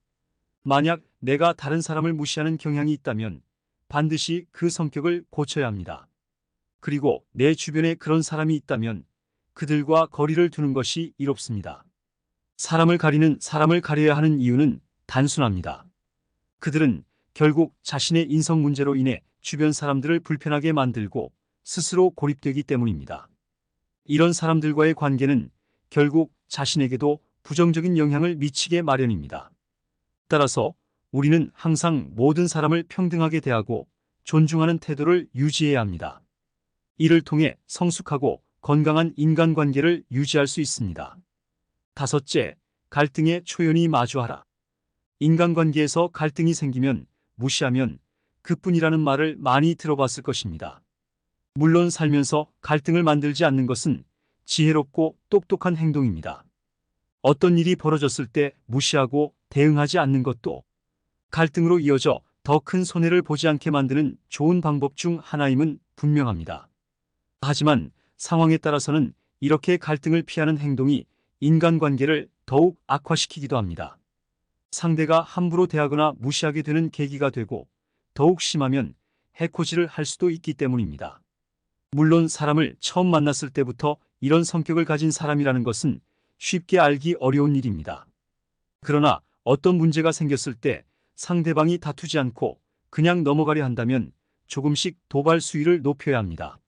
만약 내가 다른 사람을 무시하는 경향이 있다면 반드시 그 성격을 고쳐야 합니다. 그리고 내 주변에 그런 사람이 있다면 그들과 거리를 두는 것이 이롭습니다. 사람을 가리는 사람을 가려야 하는 이유는 단순합니다. 그들은 결국 자신의 인성 문제로 인해 주변 사람들을 불편하게 만들고 스스로 고립되기 때문입니다. 이런 사람들과의 관계는 결국 자신에게도 부정적인 영향을 미치게 마련입니다. 따라서 우리는 항상 모든 사람을 평등하게 대하고 존중하는 태도를 유지해야 합니다. 이를 통해 성숙하고 건강한 인간관계를 유지할 수 있습니다. 다섯째, 갈등에 초연히 마주하라. 인간관계에서 갈등이 생기면 무시하면 그뿐이라는 말을 많이 들어봤을 것입니다. 물론 살면서 갈등을 만들지 않는 것은 지혜롭고 똑똑한 행동입니다. 어떤 일이 벌어졌을 때 무시하고 대응하지 않는 것도 갈등으로 이어져 더 큰 손해를 보지 않게 만드는 좋은 방법 중 하나임은 분명합니다. 하지만 상황에 따라서는 이렇게 갈등을 피하는 행동이 인간관계를 더욱 악화시키기도 합니다. 상대가 함부로 대하거나 무시하게 되는 계기가 되고 더욱 심하면 해코지를 할 수도 있기 때문입니다. 물론 사람을 처음 만났을 때부터 이런 성격을 가진 사람이라는 것은 쉽게 알기 어려운 일입니다. 그러나 어떤 문제가 생겼을 때 상대방이 다투지 않고 그냥 넘어가려 한다면 조금씩 도발 수위를 높여야 합니다.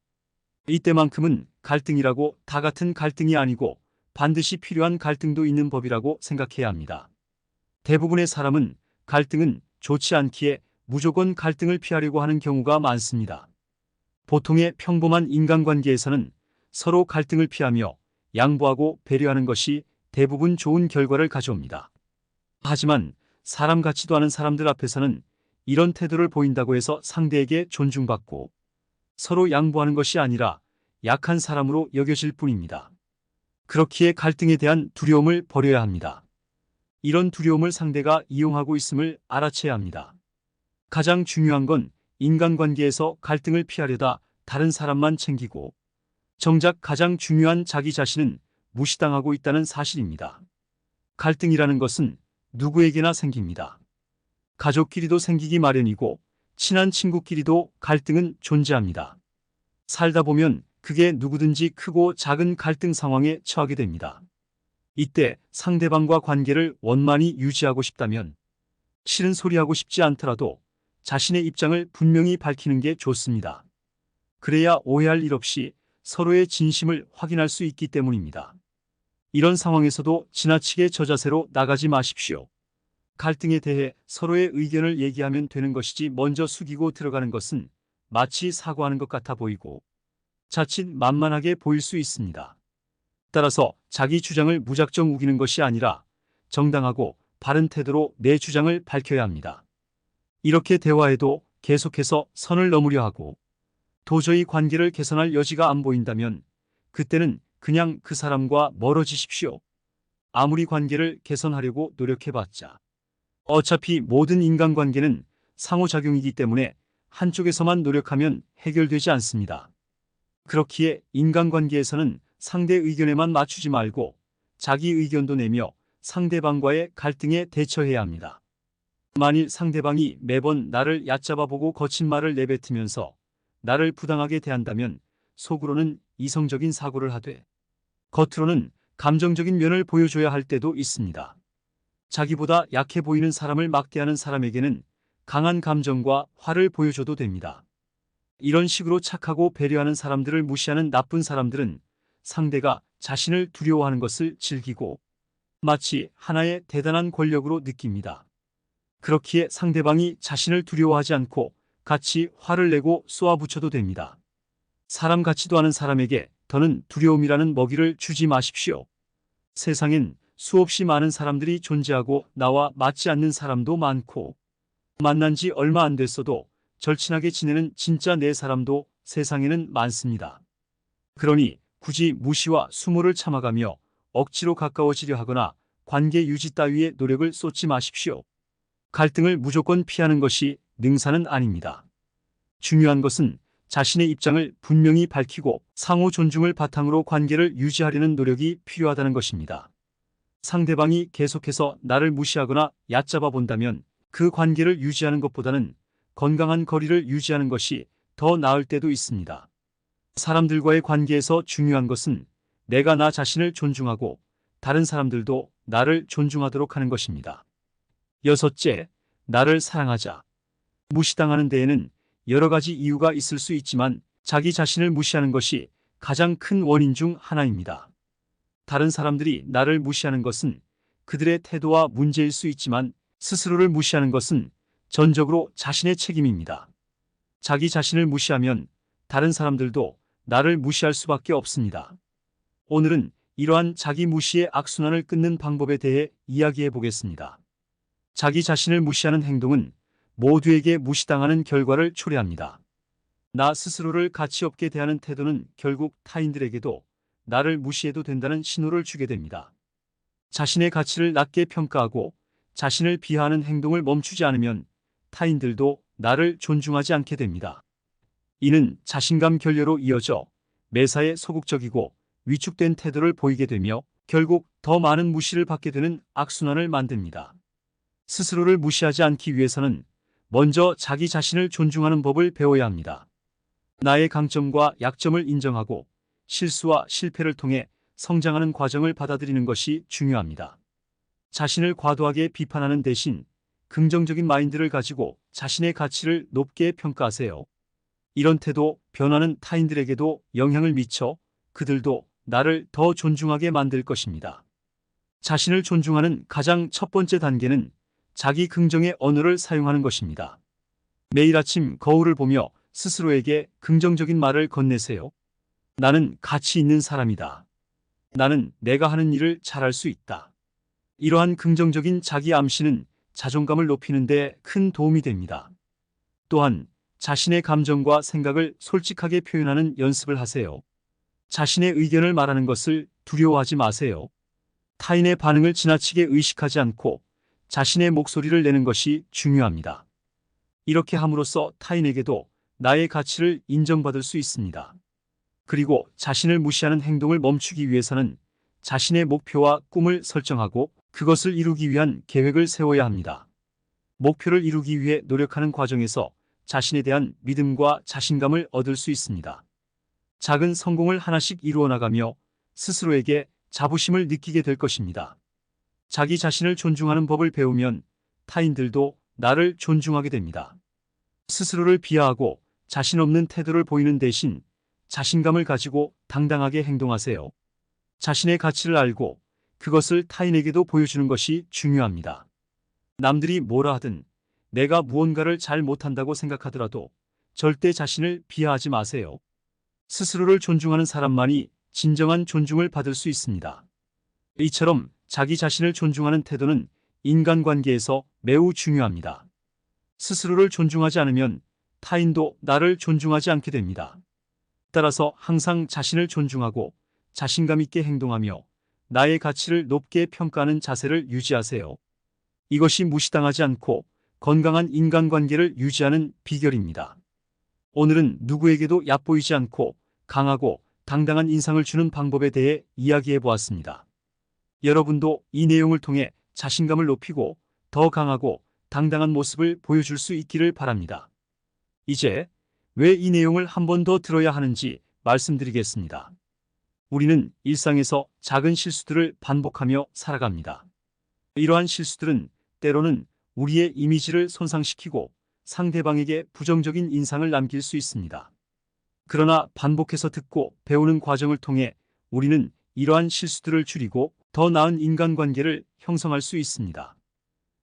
이때만큼은 갈등이라고 다 같은 갈등이 아니고 반드시 필요한 갈등도 있는 법이라고 생각해야 합니다. 대부분의 사람은 갈등은 좋지 않기에 무조건 갈등을 피하려고 하는 경우가 많습니다. 보통의 평범한 인간관계에서는 서로 갈등을 피하며 양보하고 배려하는 것이 대부분 좋은 결과를 가져옵니다. 하지만 사람 같지도 않은 사람들 앞에서는 이런 태도를 보인다고 해서 상대에게 존중받고 서로 양보하는 것이 아니라 약한 사람으로 여겨질 뿐입니다. 그렇기에 갈등에 대한 두려움을 버려야 합니다. 이런 두려움을 상대가 이용하고 있음을 알아채야 합니다. 가장 중요한 건 인간관계에서 갈등을 피하려다 다른 사람만 챙기고 정작 가장 중요한 자기 자신은 무시당하고 있다는 사실입니다. 갈등이라는 것은 누구에게나 생깁니다. 가족끼리도 생기기 마련이고 친한 친구끼리도 갈등은 존재합니다. 살다 보면 그게 누구든지 크고 작은 갈등 상황에 처하게 됩니다. 이때 상대방과 관계를 원만히 유지하고 싶다면 싫은 소리 하고 싶지 않더라도 자신의 입장을 분명히 밝히는 게 좋습니다. 그래야 오해할 일 없이 서로의 진심을 확인할 수 있기 때문입니다. 이런 상황에서도 지나치게 저자세로 나가지 마십시오. 갈등에 대해 서로의 의견을 얘기하면 되는 것이지 먼저 숙이고 들어가는 것은 마치 사과하는 것 같아 보이고 자칫 만만하게 보일 수 있습니다. 따라서 자기 주장을 무작정 우기는 것이 아니라 정당하고 바른 태도로 내 주장을 밝혀야 합니다. 이렇게 대화에도 계속해서 선을 넘으려 하고 도저히 관계를 개선할 여지가 안 보인다면 그때는 그냥 그 사람과 멀어지십시오. 아무리 관계를 개선하려고 노력해봤자 어차피 모든 인간관계는 상호작용이기 때문에 한쪽에서만 노력하면 해결되지 않습니다. 그렇기에 인간관계에서는 상대 의견에만 맞추지 말고 자기 의견도 내며 상대방과의 갈등에 대처해야 합니다. 만일 상대방이 매번 나를 얕잡아보고 거친 말을 내뱉으면서 나를 부당하게 대한다면 속으로는 이성적인 사고를 하되 겉으로는 감정적인 면을 보여줘야 할 때도 있습니다. 자기보다 약해 보이는 사람을 막대하는 사람에게는 강한 감정과 화를 보여줘도 됩니다. 이런 식으로 착하고 배려하는 사람들을 무시하는 나쁜 사람들은 상대가 자신을 두려워하는 것을 즐기고 마치 하나의 대단한 권력으로 느낍니다. 그렇기에 상대방이 자신을 두려워하지 않고 같이 화를 내고 쏘아붙여도 됩니다. 사람 같지도 않은 사람에게 더는 두려움이라는 먹이를 주지 마십시오. 세상엔 수없이 많은 사람들이 존재하고 나와 맞지 않는 사람도 많고 만난 지 얼마 안 됐어도 절친하게 지내는 진짜 내 사람도 세상에는 많습니다. 그러니 굳이 무시와 수모를 참아가며 억지로 가까워지려 하거나 관계 유지 따위에 노력을 쏟지 마십시오. 갈등을 무조건 피하는 것이 능사는 아닙니다. 중요한 것은 자신의 입장을 분명히 밝히고 상호 존중을 바탕으로 관계를 유지하려는 노력이 필요하다는 것입니다. 상대방이 계속해서 나를 무시하거나 얕잡아 본다면 그 관계를 유지하는 것보다는 건강한 거리를 유지하는 것이 더 나을 때도 있습니다. 사람들과의 관계에서 중요한 것은 내가 나 자신을 존중하고 다른 사람들도 나를 존중하도록 하는 것입니다. 여섯째, 나를 사랑하자. 무시당하는 데에는 여러 가지 이유가 있을 수 있지만 자기 자신을 무시하는 것이 가장 큰 원인 중 하나입니다. 다른 사람들이 나를 무시하는 것은 그들의 태도와 문제일 수 있지만 스스로를 무시하는 것은 전적으로 자신의 책임입니다. 자기 자신을 무시하면 다른 사람들도 나를 무시할 수밖에 없습니다. 오늘은 이러한 자기 무시의 악순환을 끊는 방법에 대해 이야기해 보겠습니다. 자기 자신을 무시하는 행동은 모두에게 무시당하는 결과를 초래합니다. 나 스스로를 가치 없게 대하는 태도는 결국 타인들에게도 나를 무시해도 된다는 신호를 주게 됩니다. 자신의 가치를 낮게 평가하고 자신을 비하하는 행동을 멈추지 않으면 타인들도 나를 존중하지 않게 됩니다. 이는 자신감 결여로 이어져 매사에 소극적이고 위축된 태도를 보이게 되며 결국 더 많은 무시를 받게 되는 악순환을 만듭니다. 스스로를 무시하지 않기 위해서는 먼저 자기 자신을 존중하는 법을 배워야 합니다. 나의 강점과 약점을 인정하고 실수와 실패를 통해 성장하는 과정을 받아들이는 것이 중요합니다. 자신을 과도하게 비판하는 대신 긍정적인 마인드를 가지고 자신의 가치를 높게 평가하세요. 이런 태도, 변화는 타인들에게도 영향을 미쳐 그들도 나를 더 존중하게 만들 것입니다. 자신을 존중하는 가장 첫 번째 단계는 자기 긍정의 언어를 사용하는 것입니다. 매일 아침 거울을 보며 스스로에게 긍정적인 말을 건네세요. 나는 가치 있는 사람이다. 나는 내가 하는 일을 잘할 수 있다. 이러한 긍정적인 자기 암시는 자존감을 높이는 데 큰 도움이 됩니다. 또한 자신의 감정과 생각을 솔직하게 표현하는 연습을 하세요. 자신의 의견을 말하는 것을 두려워하지 마세요. 타인의 반응을 지나치게 의식하지 않고 자신의 목소리를 내는 것이 중요합니다. 이렇게 함으로써 타인에게도 나의 가치를 인정받을 수 있습니다. 그리고 자신을 무시하는 행동을 멈추기 위해서는 자신의 목표와 꿈을 설정하고 그것을 이루기 위한 계획을 세워야 합니다. 목표를 이루기 위해 노력하는 과정에서 자신에 대한 믿음과 자신감을 얻을 수 있습니다. 작은 성공을 하나씩 이루어 나가며 스스로에게 자부심을 느끼게 될 것입니다. 자기 자신을 존중하는 법을 배우면 타인들도 나를 존중하게 됩니다. 스스로를 비하하고 자신 없는 태도를 보이는 대신 자신감을 가지고 당당하게 행동하세요. 자신의 가치를 알고 그것을 타인에게도 보여주는 것이 중요합니다. 남들이 뭐라 하든 내가 무언가를 잘 못한다고 생각하더라도 절대 자신을 비하하지 마세요. 스스로를 존중하는 사람만이 진정한 존중을 받을 수 있습니다. 이처럼 자기 자신을 존중하는 태도는 인간관계에서 매우 중요합니다. 스스로를 존중하지 않으면 타인도 나를 존중하지 않게 됩니다. 따라서 항상 자신을 존중하고 자신감 있게 행동하며 나의 가치를 높게 평가하는 자세를 유지하세요. 이것이 무시당하지 않고 건강한 인간관계를 유지하는 비결입니다. 오늘은 누구에게도 얕보이지 않고 강하고 당당한 인상을 주는 방법에 대해 이야기해 보았습니다. 여러분도 이 내용을 통해 자신감을 높이고 더 강하고 당당한 모습을 보여줄 수 있기를 바랍니다. 이제 왜 이 내용을 한 번 더 들어야 하는지 말씀드리겠습니다. 우리는 일상에서 작은 실수들을 반복하며 살아갑니다. 이러한 실수들은 때로는 우리의 이미지를 손상시키고 상대방에게 부정적인 인상을 남길 수 있습니다. 그러나 반복해서 듣고 배우는 과정을 통해 우리는 이러한 실수들을 줄이고 더 나은 인간관계를 형성할 수 있습니다.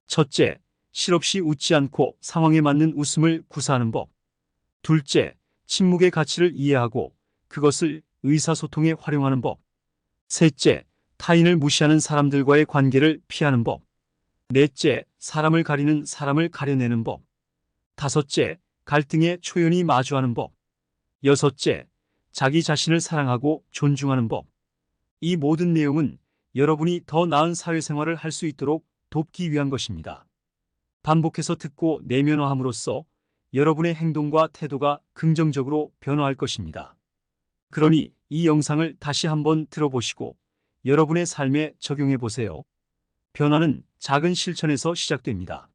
첫째, 실없이 웃지 않고 상황에 맞는 웃음을 구사하는 법. 둘째, 침묵의 가치를 이해하고 그것을 의사소통에 활용하는 법. 셋째, 타인을 무시하는 사람들과의 관계를 피하는 법. 넷째, 사람을 가리는 사람을 가려내는 법. 다섯째, 갈등에 초연히 마주하는 법. 여섯째, 자기 자신을 사랑하고 존중하는 법. 이 모든 내용은 여러분이 더 나은 사회생활을 할 수 있도록 돕기 위한 것입니다. 반복해서 듣고 내면화함으로써 여러분의 행동과 태도가 긍정적으로 변화할 것입니다. 그러니 이 영상을 다시 한번 들어보시고 여러분의 삶에 적용해 보세요. 변화는 작은 실천에서 시작됩니다.